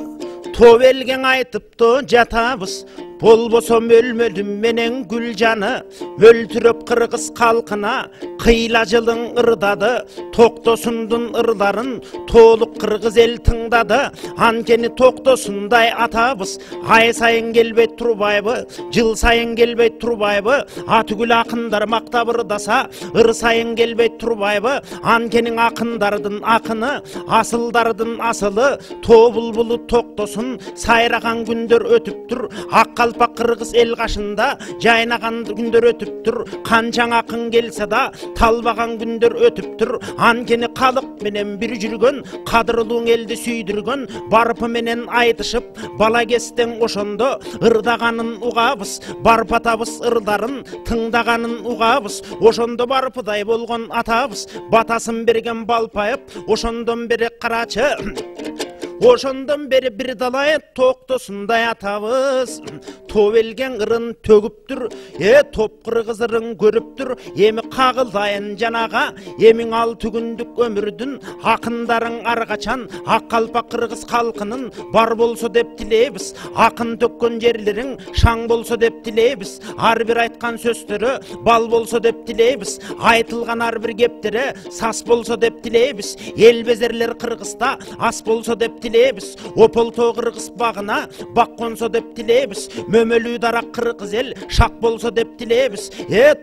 тобелгең айтып то жатабыз. Болбосо мөлмөлүм менен Гүлжаны өлтүрөп кыргыз калкына кыйла жылың ырдады. Токтосундун ырларын толук кыргыз эл тыңдады. Анткени токтосундай атабыз ай сайын келбей турбайбы, жыл сайын келбей турбайбы? Атүгүл акындар мактап ырдаса, ыр сайын келбей турбайбы? Анткени акындардын акыны, асылдардын асылы, тобулбулу токтосун сайраган күндөр өтүптүр. Ак калпак кыргыз эл кашында жайнаган күндөр өтүптүр. Канчаң акын келсе да талбаган күндөр өтүптүр. Анткени калык менен бир жүргөн, кадырлуу элди сүйдүргөн, барпы менен айтышып, бала кестең ошондо ырдаганын угабыз. Барпатабыз ырларын тыңдаганын угабыз. Ошондо барпыдай болгон атабыз батасын берген балпайып, ошондон бери карачы. Ошондон бери бир далай токтосундай атабыз тобелген ырын төгүптүр. Топ кыргыз ырын көрүптүр. Эми кагылайын жанага, эмиң алты күндүк өмүрдүн акындарын аргачан ак калпак кыргыз калкынын бар болсо деп тилейбиз. Акын төккөн жерлериң шаң болсо деп тилейбиз. Ар бир айткан сөздөрү бал болсо деп тилейбиз. Айтылган ар бир кептери сас болсо деп тилейбиз. Эл безерлер кыргызда ас болсо деп tilebиз. Опол-то кыргыз багына бак консо деп tilebиz. Мөмөлүү дарак кыргыз эл шак болсо деп tilebиz.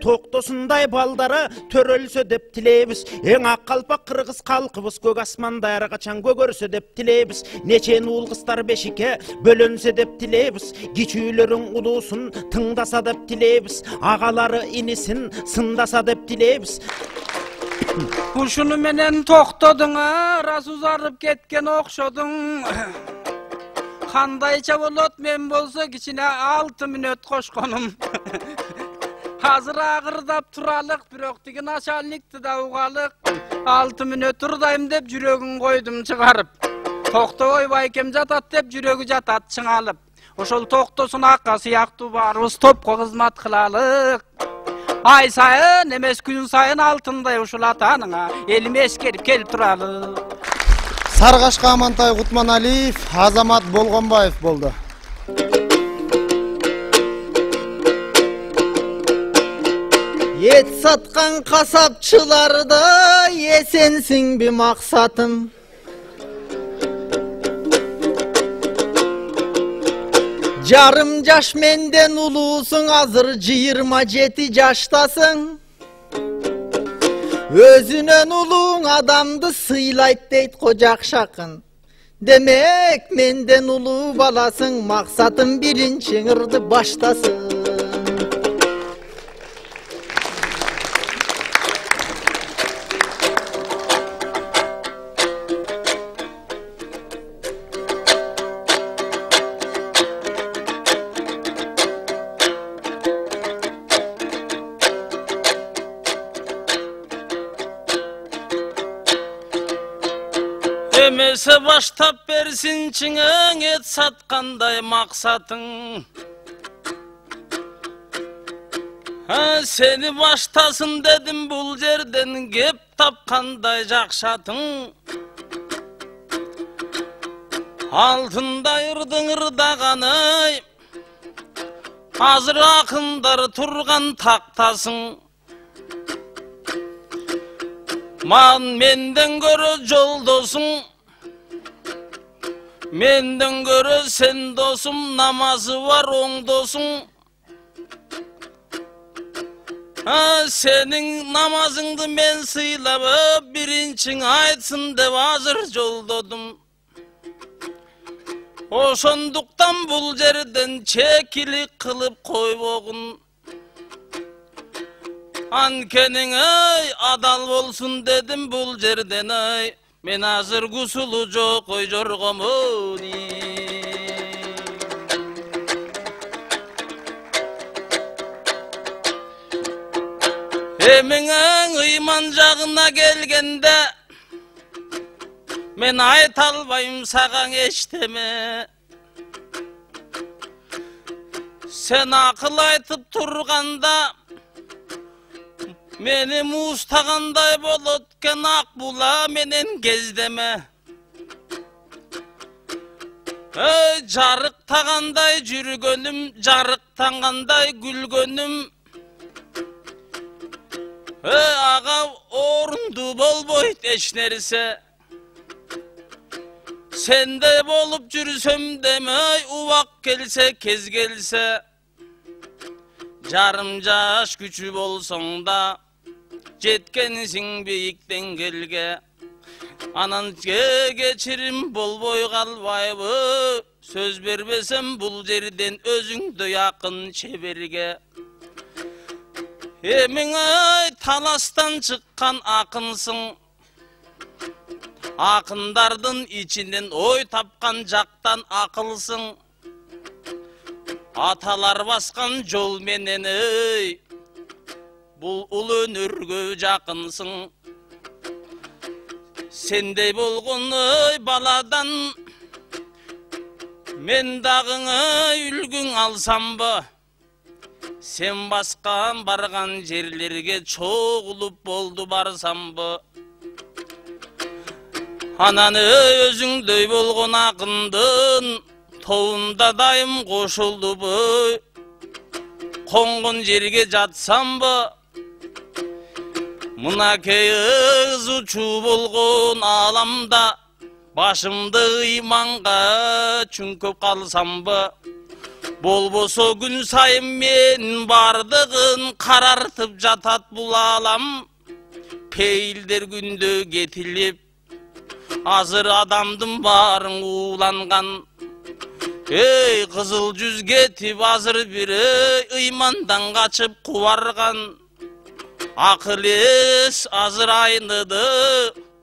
Токтосундай балдары төрөлсө деп tilebиz. Эң ак калпак кыргыз калкыбыз көк асманда ар качан көгөрсө деп tilebиz. Нечен уул кыздар бешикке бөлөнсө деп tilebиz. Кичүүлөрүң улуусун тыңдаса деп tilebиz. Агалары инисин сындаса деп tilebиz. Ушуну менен токтодуңар, аз узарып кеткен окшодуң. Кандайча болот, мен болсо кичине 6 мүнөт кошконум. Азыр агырдап туралык, бирок тиги начальникти да угалык. 6 мүнөт урдайм деп жүрөгүн койдум чыгарып. Токтобой байкем жатат деп жүрөгү жатат чыңалып. Ошол токтосун акка сыяктуу баарыбыз топко кызмат кылалык. Ай сайын эмес күн сайын алтындай ушул атаныңа элим эскерип келип туралы. Саргашка Амантай Кутманалиев, Азамат Болгонбаев болду. Ет саткан касапчыларда эсенсиңби максатым? Жарым жаш менден улуусуң, азыр 27 жаштасың. Өзүнөн улууң адамды сыйлайт дейт кожак шакын. Демек менден улуу баласың, максатым биринчи ырды баштасың. Эмесе баштап берсин чыңың, эт саткандай максатың. Сени баштасын дедим, бул жерден кеп тапкандай жакшатың. Алтындай ырдың ырдаганы, азыр акындар турган тактасың. Менден көрө жолдосуң, менден көрө сен досум, намазы бар оң досуң. Сенин намазыңды мен сыйлап, биринчиң айтсын деп азыр жолдодум. Ошондуктан бул жерден чекилик кылып койбогун. Анкенің адал болсын дедім бұл жерден мен азыр гусулу жоқ ой жоргомуни. Эмиңең ыйман жагына келгенде мен айта албайм сагаң эчтеме. Сен акыл айтып турганда мени муустагандай болот кен, ак була менен кездеме. Жарыктагандай жүргөнүм, жарыктангандай күлгөнүм. Ага орунду болбойт эч нерсе. Сендей болуп жүрсөм демей, убак келсе, кез келсе. Жарым жаш күчү болсоң да, жеткенсиң бийик деңгээлге. Анан кечирим болбой калбайбы, сөз бербесем бул жерден өзүңдө якын чеберге. Эмиң таластан чыккан акынсың, акындардын ичинен ой тапкан жактан акылсың. Аталар баскан жол менен бул ул өнөргө жакынсың. Сендей болгон баладан мен дагы үлгүң алсамбы? Сен баскан барган жерлерге чогулуп болду барсамбы? Анан өзүңдөй болгон акындын тоунда дайым кошулдубу? Конгон жерге жатсамбы? Мынакей ызучу болгон аламда Başımda imanға чүңкөп қалсамбы, болбосо күн сайын мен бардығын қарартып жатат бұл алам. Пейілдер күнді кетіліп, азыр адамдың барын уланған. Ей, қызыл жүз кетіп, азыр бірі ыймандан қачып қуарған. Ақыл ес азыр айныды,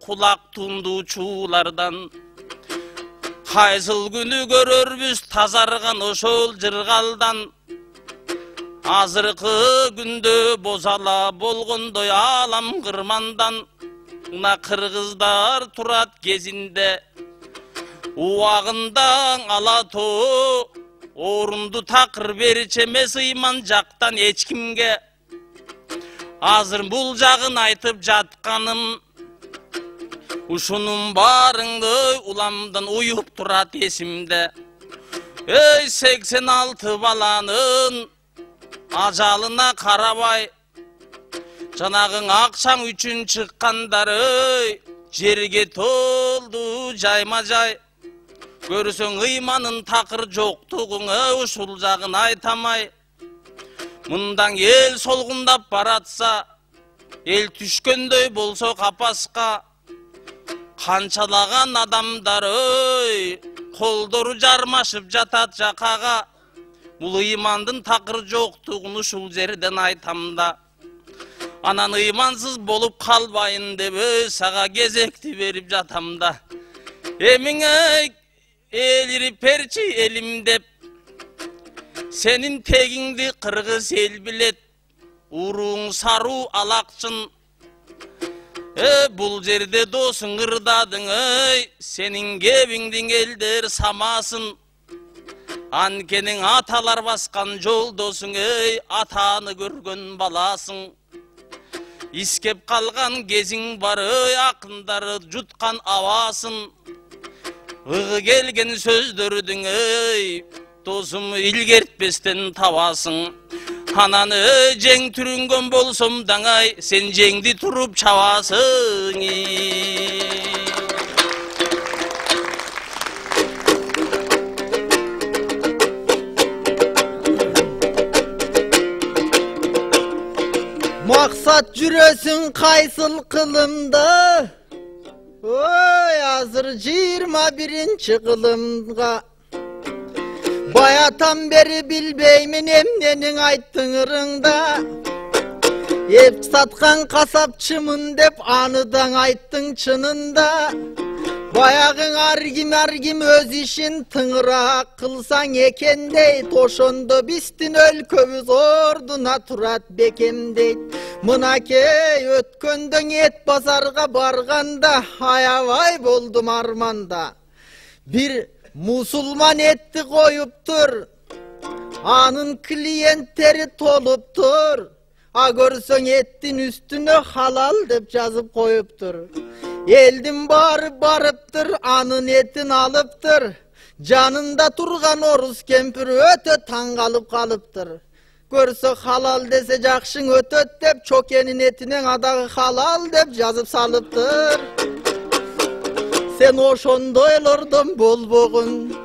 құлақ тұнды чулардан. Қайсыл күні көрөрбіз тазарған ошол жырғалдан. Азырқы күнді бозала болғындой алам қырмандан. Мына қырғыздар тұрат кезінде, уағындан алато, орынды тақыр берчемес ыйман жақтан ешкімге. Азыр бұл жағын айтып жатқаным, ушунун барыңды уламдан уюп турат есімде. Ей, 86 баланын ажалына қарабай, жанағың ақшаң үшін шыққандары жерге толду жайма-жай. Көрсөң ыйманын тақыр жоқтығыңы ушул жағын айтамай. Мындан ел солғындап баратса, ел түшкөндөй болсо қапасқа. Қанчалаған адамдар қолдору жармашып жатат жақаға. Бұл ыймандын тақыр жоқтығын ушул жерден айтамда. Анан ыймансыз болып қалбайын деп саға кезекті беріп жатамда. Эмиңе элирип берчи элим деп, сенин тегиңди кыргыз эл билет, уруң сару алакчын. Бул жерде досуң ырдадың, сенин кебиңдин элдер самасын. Анкенин аталар баскан жолдосуң, атаны көргөн баласың. Искеп қалған кезің бар, ақындары жұтқан авасын. Ығы келген сөздердің, досым илгертпестен табасың. Ананы жең түрінген болсам даңай, сен жеңді тұрып чавасың. Мақсат жүресің қайсыл қылымда, ой, азыр 21-ші қылымға. Баятан бері білбеймін емненің айттың ырыңда. Еп сатқан қасапшымын деп аныдан айттың чынында. Баяғың аргим өз ішін тыңырақ қылсаң екендей, тошонды бістін өлкөбіз ордуна турат бекемдей. Мынакей өткөндөн ет базарға барғанда, аябай болдум арманда. Bir musulman etти koyuptur, anın klientleri toluptur. A görsöň ettin üstüne halal dep жазып koyuptur. Eldim barıptır, anın etin alıptır. Canında turgan orus kempir ötö tangalıp kalıptır. Görse halal dese jakşın ötöt dep, çokenin etinin adağı halal dep жазып salıptır. Sen oşondoylordun bolboğun,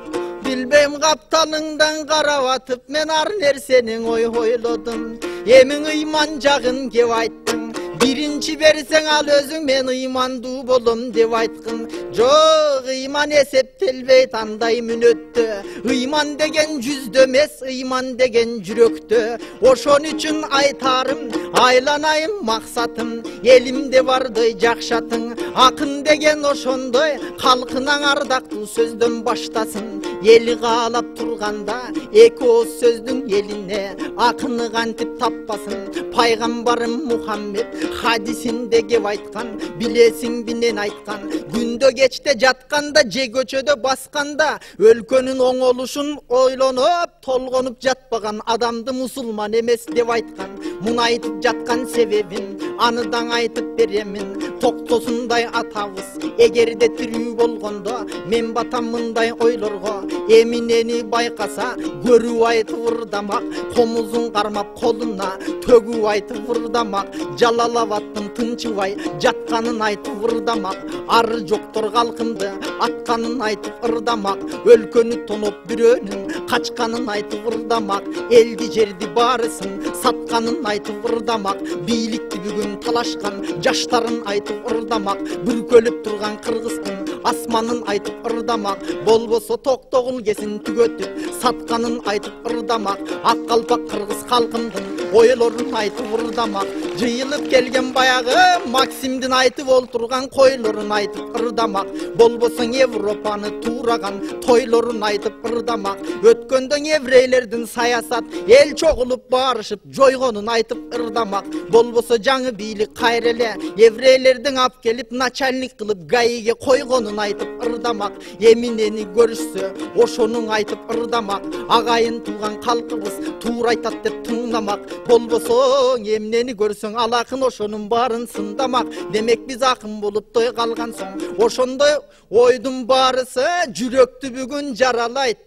bilbeyim kaptanыңdan qarap atıp, men ar nersenin oy hoyladım. Emin ıyman jagın kep ayttın, birinci bersen al özüň, men ıymandu bolum dep aytkın. Jok, ıyman eseptelbeyt anday münöttö, ıyman degen жүздө эмес, ıyman degen жүрөктө. Oşon üçün aytarım, aylanayım maksatım, elimde bardoy jakşatın. Akın degen oşondoy, halkınan ardaklı sözdön baştasın. Eli qalap turganda, eki o sözdün eline, akını kantip tappasın. Paygambarım Muhammed hadisinde kep aytkan, bilesin binen aytkan. Gündö geçte jatkanda, je köçödö baskanda, өлкөнүн оңолушун ойлонуp, толгонуп жатпаган адамды musulman эмес деп айткан. Муну айтып жаткан себебин аныдан айтып беремин. Токтосундай атабыз эгерде тирүү болгондо, мен батам мындай ойлорго. Эминени байкаса көрүү айтып ырдамак, комузун кармап колуна төгүү айтып ырдамак. Жалала махабаттын тынчыбай жатканын айтып ырдамак, ары жоктор калкынды атканын айтып ырдамак, өлкөнү тоноп бирөөнүн качканын айтып ырдамак, элди жерди баарысын сатканын айтып ырдамак, бийликти бүгүн талашкан жаштарын айтып ырдамак, бүркөлүп турган кыргыздын асманын айтып ырдамак, болбосо токтогул кесин түгөтүп сатканын айтып ырдамак, ак калпак кыргыз калкындын ойлорун айтып ырдамак, жыйылып келген баягы Максимдин айтып олтурган койлорун айтып ырдамак, болбосоң Европаны туураган тойлорун айтып ырдамак, өткөндөн еврейлердин саясат эл чогулуп барышып жойгонун айтып ырдамак, болбосо жаңы бийлик кайра эле еврейлердин ап келип начальник кылып гаиге койгонун айтып ырдамак, эминени көрүшсө ошонун айтып ырдамак, агайын тууган калкыбыз туура айтат деп тыңдамак, болбосо эмнени көрсөң ал акын ошонун баарын сындамак, демек биз акын болуп той калган соң ошондой ойдун баарысы жүрөктү бүгүн жаралайт.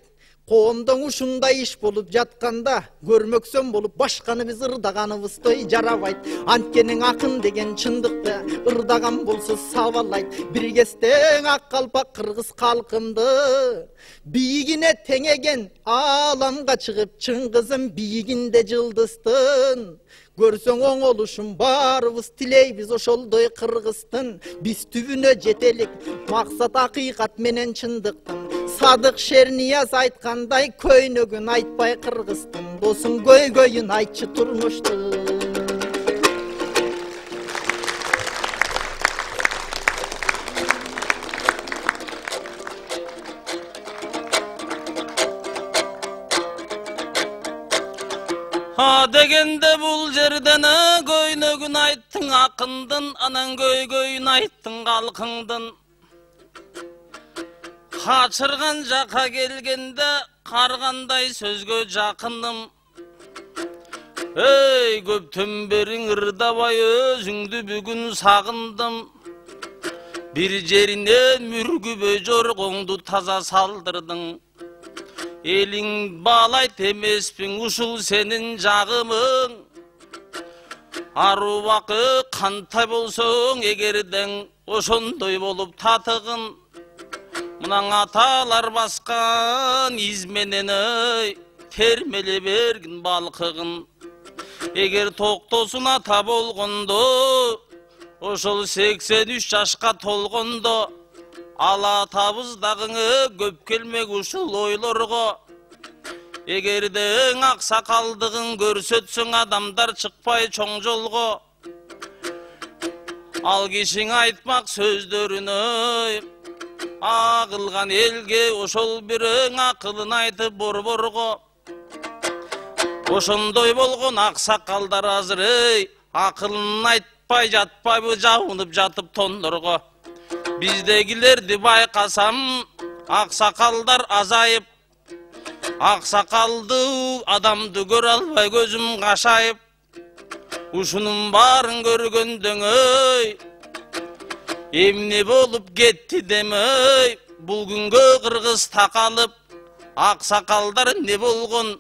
Коомдон ушундай иш болуп жатканда көрмөксөн болуп башканы биз ырдаганыбыздай жарабайт. Анткени акын деген чындыкты ырдаган болсо сабалайт. Бир кезде ак калпак кыргыз калкынды бийигине теңеген ааламга чыгып чыңгызым бийигинде жылдыздын. Көрсөң оңолушун баарыбыз тилейбиз ошолдой кыргыздын. Биз түбүнө жетелик максат акыйкат менен чындыктын. Садык Шернияз айткандай көйнөгүн айтпай кыргыздын. Досуң көйгөйүн айтчы турмуштун. Ha degende bul жерден көйнөгүн айттың акындын, анан көйгөйүн айттың калкыңдын. Качырган жака келгенде каргандай сөзгө жакыным. Эй, көптөн бери ырдабай өзүңдү бүгүн сагындым. Бир жеринен мүргүбөй жоргоңду таза салдырдың. Элиң баалайт эмеспиң ушул сенин жагымың. Арубакы кантай болсоң эгердең ошондой болуп татыгын. Мунаң аталар баскан из менен термеле бергин балкыгын. Эгер токтосун ата болгондо, ошол 83 жашка толгондо, ал атабыздагыңы көп келмек ушул ойлорго. Эгердең аксакалдыгын көрсөтсөң адамдар чыкпай чоң жолго. Ал кишиң айтмак сөздөрүн агылган элге ошол бирөң акылын айтып борборго. Ошондой болгон аксакалдар азыр акылын айтпай жатпайбы жабынып жатып тондорго. Биздегилерди байкасам аксакалдар азайып, аксакалды адамды көрө албай көзүм кашайып. Ушунун баарын көргөндөн эмне болуп кетти демей, бул күнгө кыргыз такалып, аксакалдар эмне болгон?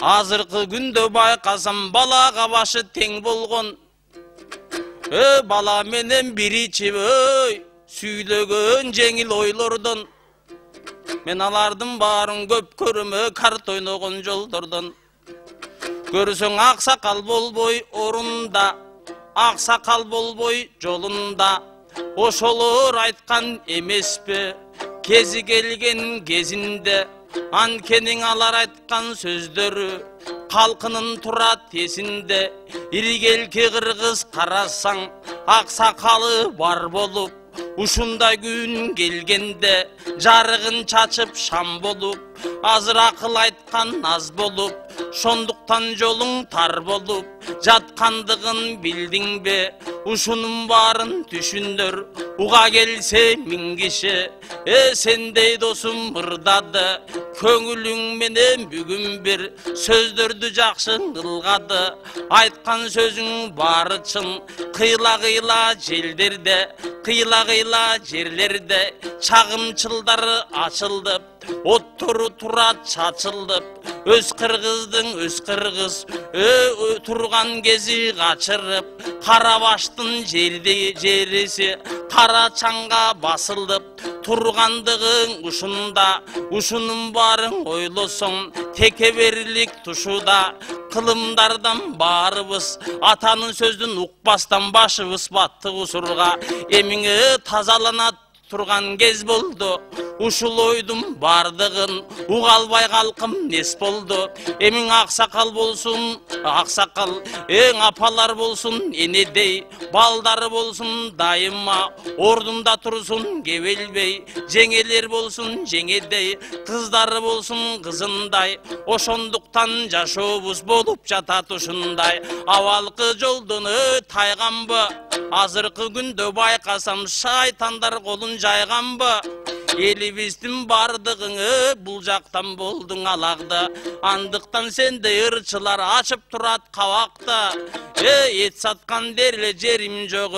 Азыркы күндө байкасам балага башы тең болгон. Бала менен биричип сүйлөгөн жеңил ойлордон. Мен алардын баарын көп көрөм карт ойногон жолдордон. Көрсөң аксакал болбой орунда, аксакал болбой жолунда. Ошолор айткан эмеспи кези келген кезинде. Анткени алар айткан сөздөрү калкынын турат эсинде. Иригелки кыргыз карасаң аксакалы бар болуп, ушундай күн келгенде жарыгын чачып шам болуп. Азыр акыл айткан аз болуп, шондуктан жолуң тар болуп жаткандыгын билдиңби? Ушунун баарын түшүндөр, уга келсе миң киши. Сендей досум ырдады, көңүлүң менен бүгүн бир сөздөрдү жакшы ылгады. Айткан сөзүң баары чын, кыйла-кыйла желдерде, кыйла-кыйла жерлерде чагымчылдары ачылды. оттору турат чачылып, өз кыргыздың өз кыргыз турган кези качырып, Карабаштын жериси кара чаңга басылып, тургандыгың ушунда, ушунун барын ойлосоң, текеберлик тушуда, кылымдардан барыбыз, атанын сөздүн укпастан башыбыз баттык усурга, эмиңи тазаланат турган кез болду. Ушул ойдум бардыгын уга албай калкым нес болду. Эмиң аксакал болсун, аксакал, эң апалар болсун, энедей, балдары болсун дайыма, ордунда турсун кебелбей, жеңелер болсун жеңедей, кыздары болсун кызындай, ошондуктан жашообуз болуп жатат ушундай. Абалкы жолдон тайганбы, азыркы күндө байкасам шайтандар колун жайганбы? Элибиздин бардыгыңы бул жактан болдуң алагды, андыктан сенде ырчылар ачып турат кабакты. Эт саткан дерле жерим жок,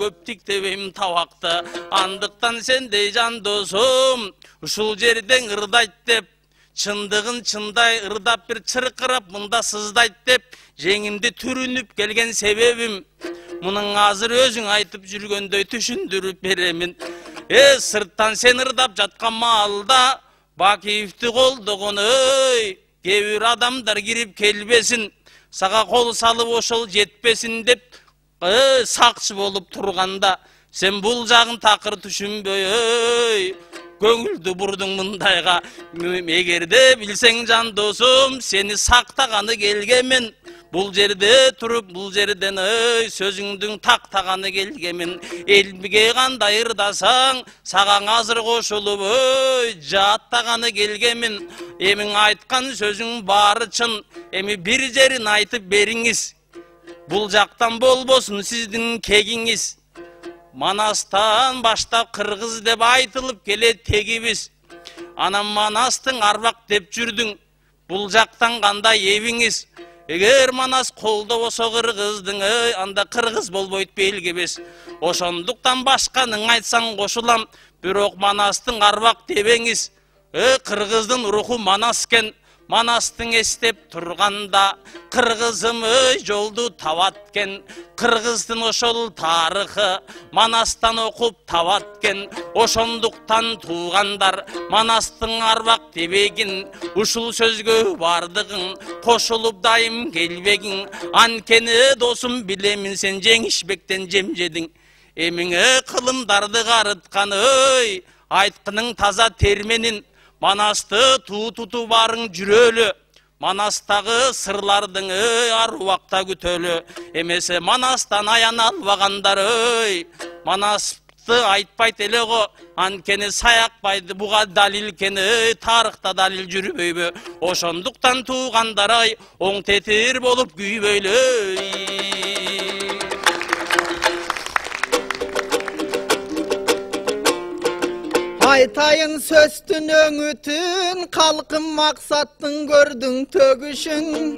көп тиктебейм табакты. Андыктан сенде жан досум, ушул жерден ырдайт деп, чындыгын чындай ырдап бир чыркырап мында сыздайт деп, жеңимди түрүнүп келген себебим, мунун азыр өзүң айтып жүргөндөй түшүндүрүп беремин. Сырттан сен ырдап жаткан маалда, Бакиевти колдогон кээ бир адамдар кирип келбесин, сага кол салып ошол жетпесин деп сакчы болуп турганда, сен бул жагын такыр түшүнбөй, көңүлдү бурдуң мындайга. Эгерде билсең жан досум, сени сактаганы келгенмин. Бул жерде туруп, бул жерден сөзүңдүн тактаганы келгенмин. Элбиге кандай ырдасаң, сагаң азыр кошулуп жааттаганы келгенмин. Эмиң айткан сөзүң баары чын, эми бир жерин айтып бериңиз. Бул жактан болбосун сиздин кегиңиз. Манастан баштап кыргыз деп айтылып келет тегибиз. Анан Манастың арбак деп жүрдүң, бул жактан кандай эбиңиз? Эгер Манас колдобосо кыргыздың, анда кыргыз болбойт белгибиз. Ошондуктан башканын айтсаң кошулам, бирок Манастың арбак дебеңиз. Кыргыздын руху Манас кен, Манастың эстеп турганда, кыргызым жолду табат кен. Кыргыздын ошол тарыхы Манастан окуп табат кен. Ошондуктан туугандар Манастың арбак дебегин, ушул сөзгө бардыгың кошулуп дайым келбегиң. Анткени досум билемин сен жеңишбектен жем жедиң. Эмиңе кылымдарды карыткан, айткының таза терменин. Манасты туту барың жүрөлү, Манастагы сырлардың аруакта күтөлү. Эмесе Манастан аян албагандар, Манасты айтпайт эле го, анткени саякпайды буга далил кен, тарыхта далил жүрбөйбү. Ошондуктан туугандар оң тетир болуп күйбөйлө. Айтайын сөзтүн өңүтүн, калкым максаттың көрдүң төгүшүн.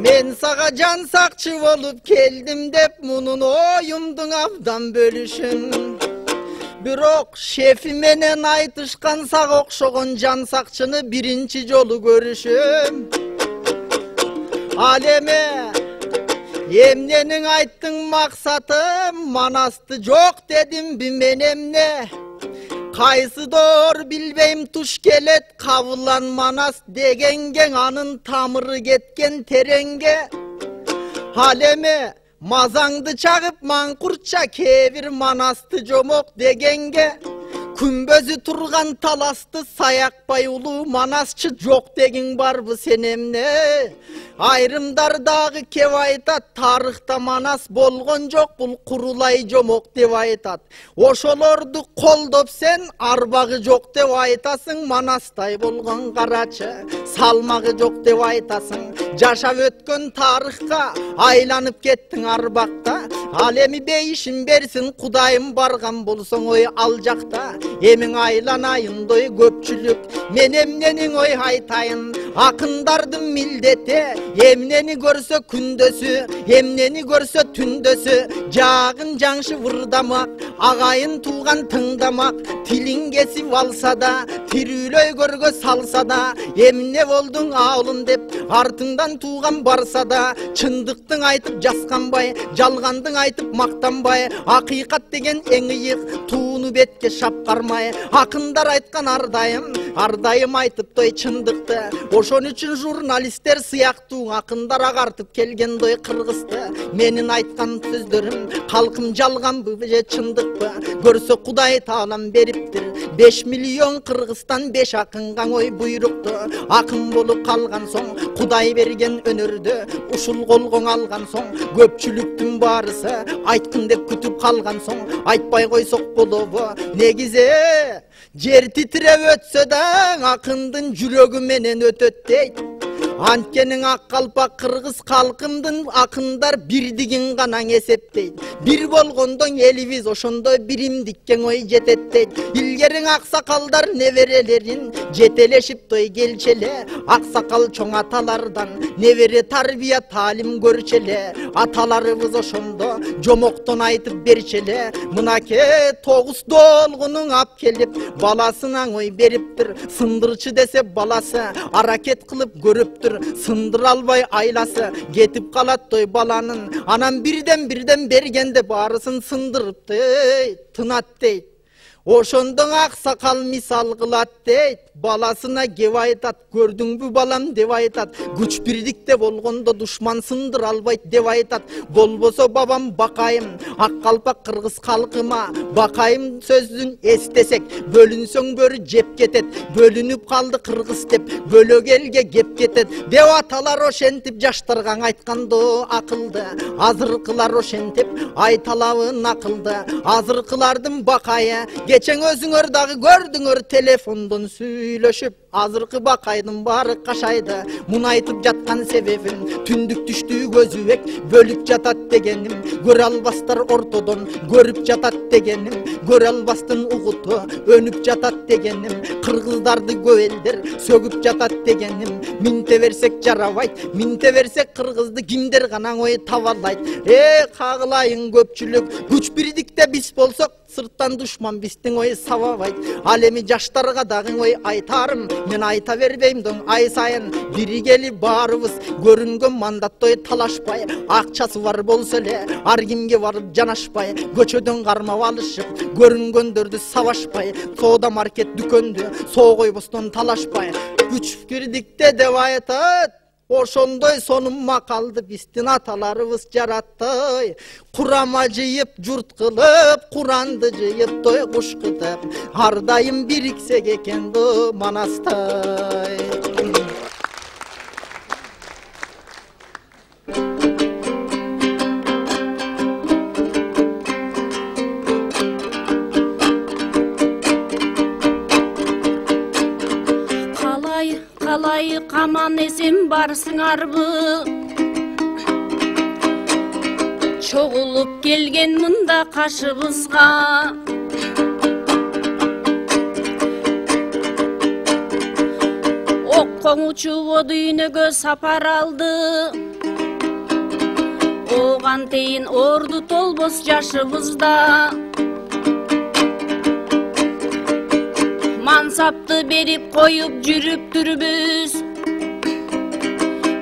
Мен сага жан сакчы болуп келдим деп, мунун оюмдуң абдан бөлүшүн. Бирок шефи менен айтышкан сага окшогон жан сакчыны биринчи жолу көрүшүм. Ал эме эмненин айттың максатым, Манасты жок дедим би мен эмне? Кайсыдор билбейм туш келет, кабылан Манас дегенге анын тамыры кеткен тереңге. Ал эме мазаңды чагып маңкуртча кээ бир Манасты жомок дегенге. Күнбөзү турган таласты саякпай улуу Манасчы жок дегиң барбы сен эмне? Айрымдар дагы кеп айтат, тарыхта Манас болгон жок, бул курулай жомок деп айтат. Ошолорду колдоп сен арбагы жок деп айтасың, Манастай болгон карачы салмагы жок деп айтасың. Жашап өткөн тарыхка айланып кеттиң арбакта. Ал эми бейишин берсин Кудайым барган болсоң ой ал жакта. Эмиң айланайындой көпчүлүк, мен эмненин ой айтайын. Akındардын милдети эмнени көрсө күндөсү, эмнени көрсө түндөсү, жагын жаңшы вырдамак, агайын тууган тыңдамак, тилин кесип алса да, тирүүлөй көргө салса да, эмне болдуң аулым деп артыңдан тууган барса да, чындыктың айтып жасканбай, жалгандың айтып мактанбай, акыйкат деген эң ыйык, тууну бетке шапкармай, акындар айткан ардайым айтып той чындыкты. Ошон үчүн журналисттер сыяктуу акындар агартып келген дой кыргызды. Менин айткан сөздөрүм калкым жалганбы же чындыкпы? Көрсө Кудай таалам бериптир 5 миллион кыргызстан 5 акынга ой буйрукту. Акын болуп калган соң Кудай берген өнөрдү ушул колгоң алган соң көпчүлүктүн баарысы айткын деп күтүп калган соң айтпай койсок болобу? Негизи жер титиреп өтсө да акындын жүрөгү менен өтөт дейт. Анткенин ак калпак кыргыз калкымдын акындар бирдигин гана эсептейт. Бир болгондон элибиз ошондой биримдикке ой жетет дейт. Илгериң аксакалдар неберелерин жетелешип той келчеле. Аксакал чоң аталардан небере тарбия таалим көрчеле. Аталарыбыз ошондо жомоктон айтып берчеле. Мынаке 9 долгунуң ап келип баласына ой бериптир. Сындырчы десе баласы аракет кылып көрүптүр. Сындыра албай айласы кетип калат той баланын. Анан бирден бергенде баарысын сындырып дейт, тынат дейт. Ошондон аксакал мисал кылат дейт. Баласына кеп айтат, көрдүңбү балам деп айтат. Күч бирдикте болгондо душман сындыра албайт деп айтат. Болбосо бабам бакайым, ак калпак кыргыз калкыма бакайым сөзүн эстесек, бөлүнсөң бөрү жеп кетет. Бөлүнүп калды кыргыз деп бөлөк элге кеп кетет. Деп аталар ошентип жаштарга айткандо акылды. Азыркылар ошентип айталабы накылды. Азыркылардын бакайы кечең өзүңөр дагы көрдүңөр телефондон сүйлөшүп. Азыркы бакайдын баары кашайды. Муну айтып жаткан себебим түндүк түштүү көзүбек бөлүп жатат дегеним. Көрө албастар ортодон көрүп жатат дегеним. Көрө албастын угуту өнүп жатат дегеним. Кыргыздарды көп элдер сөгүп жатат дегеним. Минте берсек жарабайт, минте берсек кыргызды кимдер гана ой табалайт. Кагылайын көпчүлүк, күч бирдикте биз болсок сырттан душман биздин ой сабабайт. Ал эми жаштарга дагы ой айтарым, мен айта бербейм доң ай сайын. Биригели баарыбыз көрүнгөн мандаттой талашпай, акчасы бар болсо эле ар кимге барып жанашпай, көчөдөн кармап алышып, көрүнгөндөрдү сабашпай, соода маркет дүкөндү соо койбостон талашпай. Күч бирдикте деп айтат. Ошондой сонун макалды биздин аталарыбыз жаратты. Курама жыйып журт кылып, Куранды жыйып той куш кытып, ар дайым бириксек экен бу манастай. Қалай каман эсем барсыңарбы? Чогулуп келген мында кашыбызга. Оккоң учуп дүйнөгө сапар алды. Оган тейин орду толбос жашыбызда. Мансапты берип коюп жүрүптүрбүз.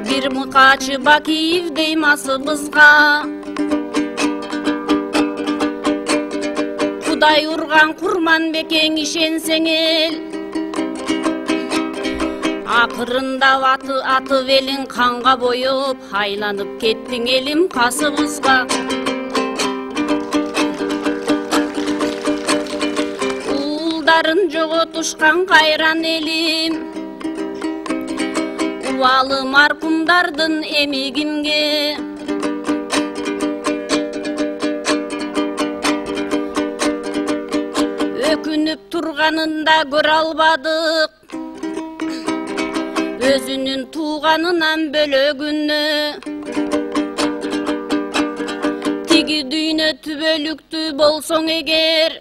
Бир мыкачы Бакиев дейм асыбызга. Кудай урган Курманбекең ишенсең эл. Акырында аты велин канга боюп, айланып кеттиң элим касыбызга. Уулдарын жоготушкан кайран элим. Убалы маркумдардын эмигимге. Өкүнүп турганында көрө албадык. Өзүнүн тууганынан бөлөгүнө. Тиги дүйнө түбөлүктүү болсоң эгер,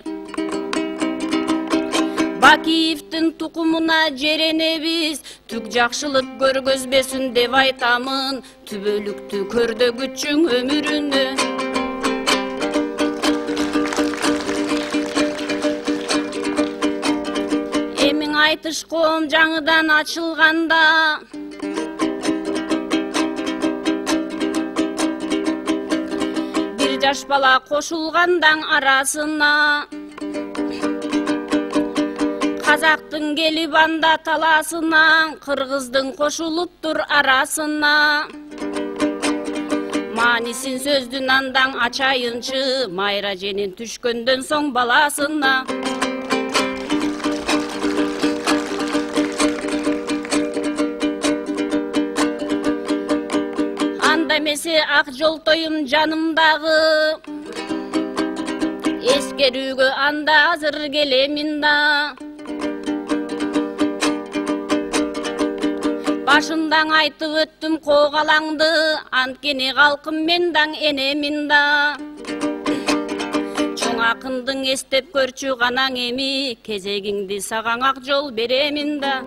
Бакиевдин тукумуна жеренебиз, түк жакшылык көргөзбөсүн деп айтамын, түбөлүктү көрдөгүчүң өмүрүнө. Эмиң айтыш коом жаңыдан ачылганда, бир жаш бала кошулгандаң арасына. Казактын келип анда таласына, кыргыздын кошулуптур арасына. Маанисин сөздүн андан ачайынчы, майра женин түшкөндөн соң баласына. Анда эмесе ак жолтоюм жанымдагы, эскерүүгө анда азыр келемин да. Башындан айтып өттүм когалаңды, анткени калкым мендан энемин да. Чоң акындың эстеп көрчү канаң эми, кезегиңди сагаң ак жол беремин да.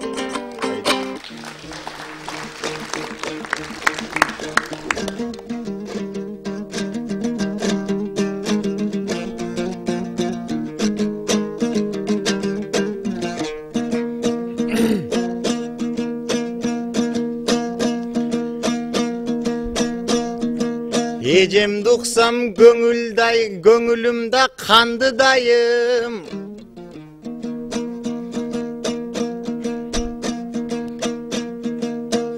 Ежемді ұқсам көңілдай, көңілімді қандыдайым.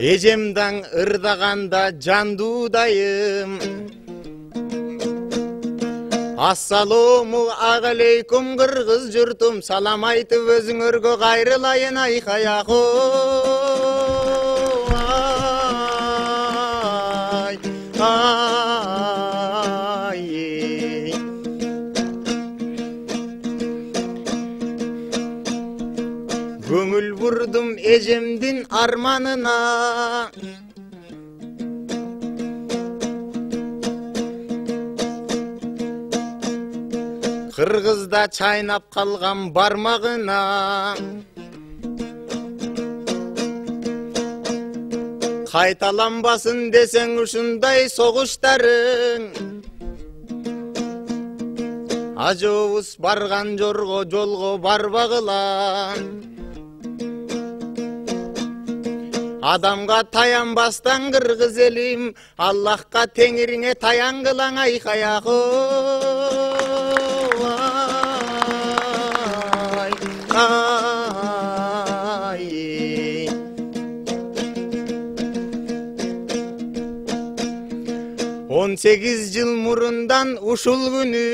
Ежемдан ырдағанда жандудайым. Ассалому алейкум қырғыз жұртым, салам айтып өзіңөргө қайрылайын айқаяқо. Көңіл бұрдым ежемдин арманына, Қырғызда чайнап қалған бармағына. Қайталанбасын десең ушундай соғыштарың, ажообуз барган жорго жолго барбагыла. Адамга таянбастан кыргыз элим, Аллахка теңириңе таянгылаң айкаягы. Он 8 жыл мурундан ушул күнү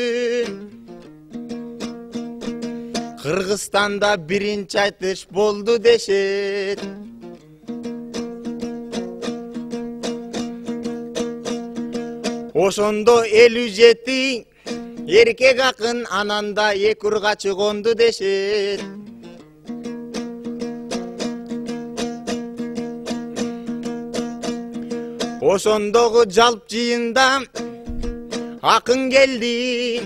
Кыргызстанда биринчи айтыш болду дешет. Ошондо 57 эркек акын, ананда 2 ургачы конду дешет. Ошондогу жалп жыйында акын келди.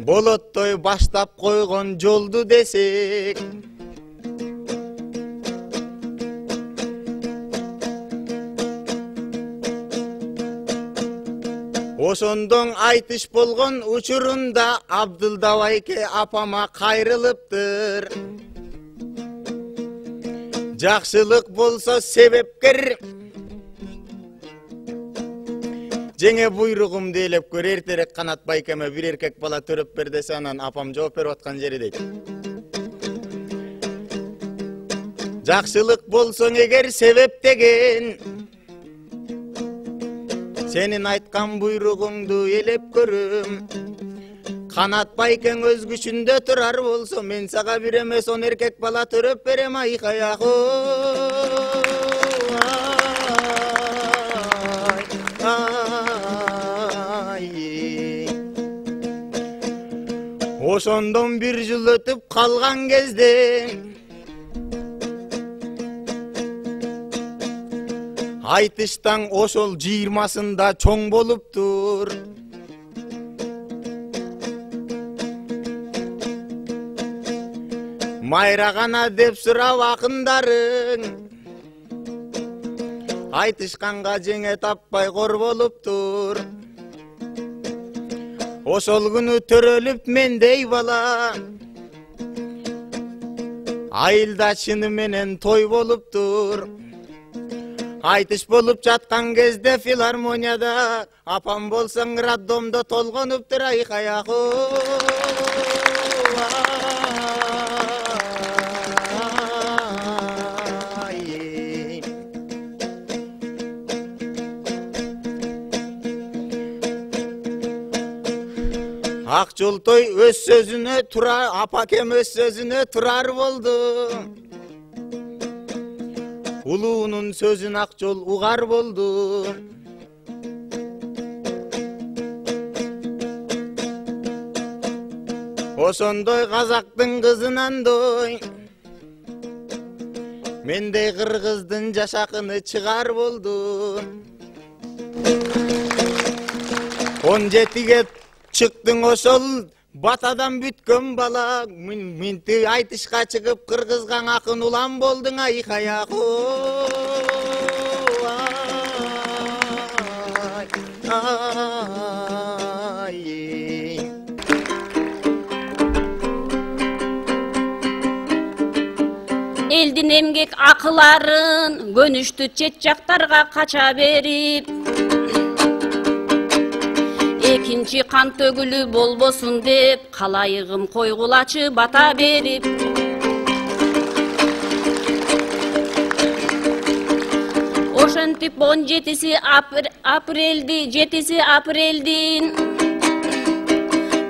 Болоттой баштап койгон жолду десек. Ошондон айтыш болгон учурунда Абдылда байке апама кайрылыптыр. Жакшылык болсо себепкер, жеңе буйругумду элеп көр, эртерээк Канат байкеме бир эркек бала төрөп бер десе, анан апам жооп берип аткан жери дейт. Жакшылык болсоң эгер себеп деген, сенин айткан буйругуңду элеп көрөм. Канат байкең өз күчүндө турар болсо, мен сага бир эмес 10 эркек бала төрөп берем айкаягы. Ошондон 1 жыл өтүп калган кезде айтыштан ошол 20-сында чоң болуптур. майрагана деп сурап акындарың айтышканга жеңе таппай кор болуптур. Ошол күнү төрөлүп мендей бала айылда чыны менен той болуптур. Айтыш болуп жаткан кезде филармонияда апам болсоң роддомдо толгонуптур айкаяку. Ак жолтой өз сөзүнө турар, апакем өз сөзүнө турар болду. Улуунун сөзүн ак жол угар болду. Ошондой казактын кызынандой мендей кыргыздын жашакыны чыгар болду. 17-ге чыктың ошол батадан бүткөн бала, минти айтышка чыгып кыргызга акын улам болдуң айкаяку. Элдин эмгек акыларын көнүштү чет жактарга кача берип, экинчи кан төгүлү болбосун деп калайыгым койгулачы бата берип, ошентип 17 апрелдин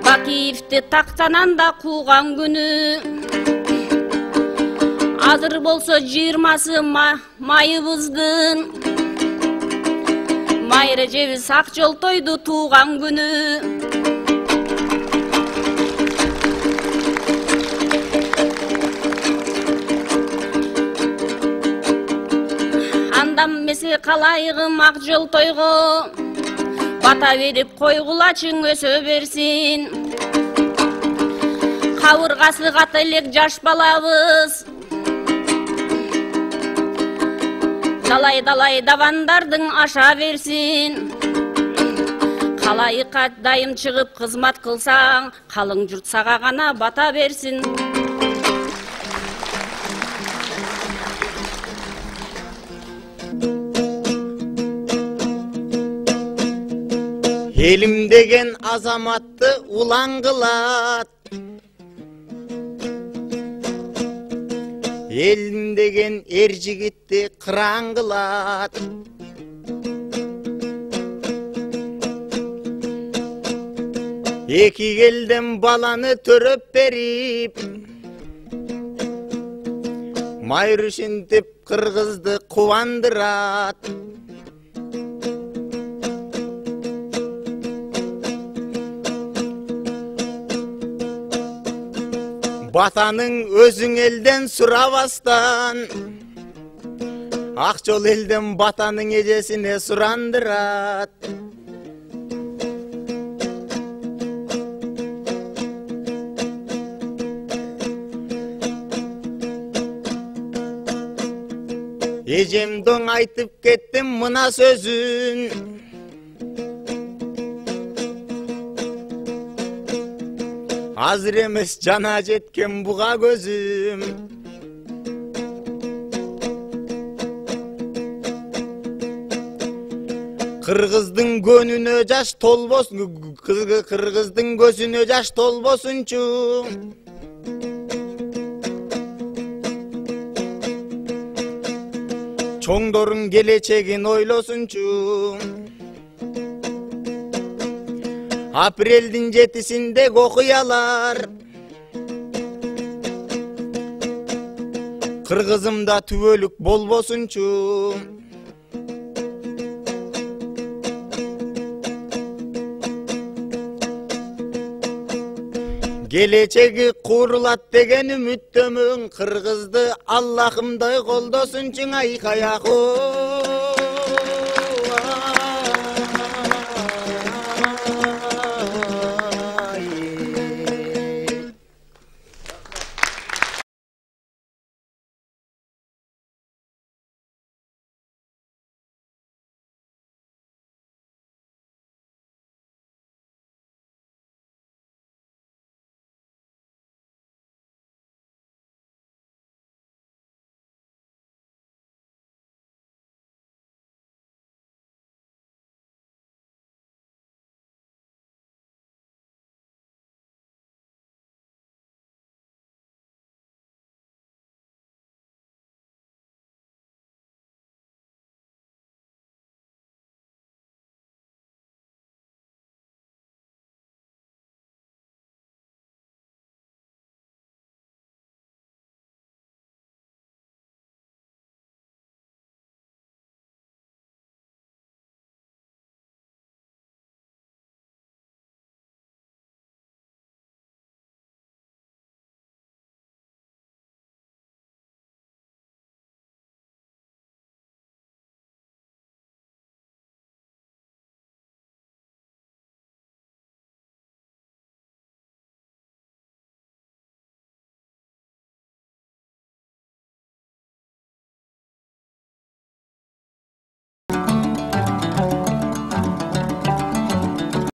Бакиевди тактананда кууган күнү, азыр болсо 20 майыбыздын майра жебиз ак жолтойду тууган күнү. Андан месе калайыгым ак жолтойго бата берип койгулачың өсө берсин. Кабыргасы ката элек жаш балабыз, далай давандардың аша берсин. Калайыкка дайым чыгып кызмат кылсаң, калың журт сага гана бата берсин. Элим деген азаматты улан кылат, элим деген эр жигитти кыран кылат. Эки келден баланы төрөп берип, майыр ушинтип кыргызды кубандырат. Батаның өзүң элден сурабастан, ак жол элден батаның эжесине сурандырат. Эжемдоң айтып кеттим мына сөзүн, азыр эмес жана жеткен буга көзүм. Кыргыздын көнүнө жаш толбосун, кыргыздын көзүнө жаш толбосунчу. Чоңдорун келечегин ойлосунчу. Апрелдин 7-синдеги окуялар кыргызымда түбөлүк болбосунчу. Келечеги курулат деген үмүттөмүн, кыргызды Аллахымдай колдосунчу айкаяку.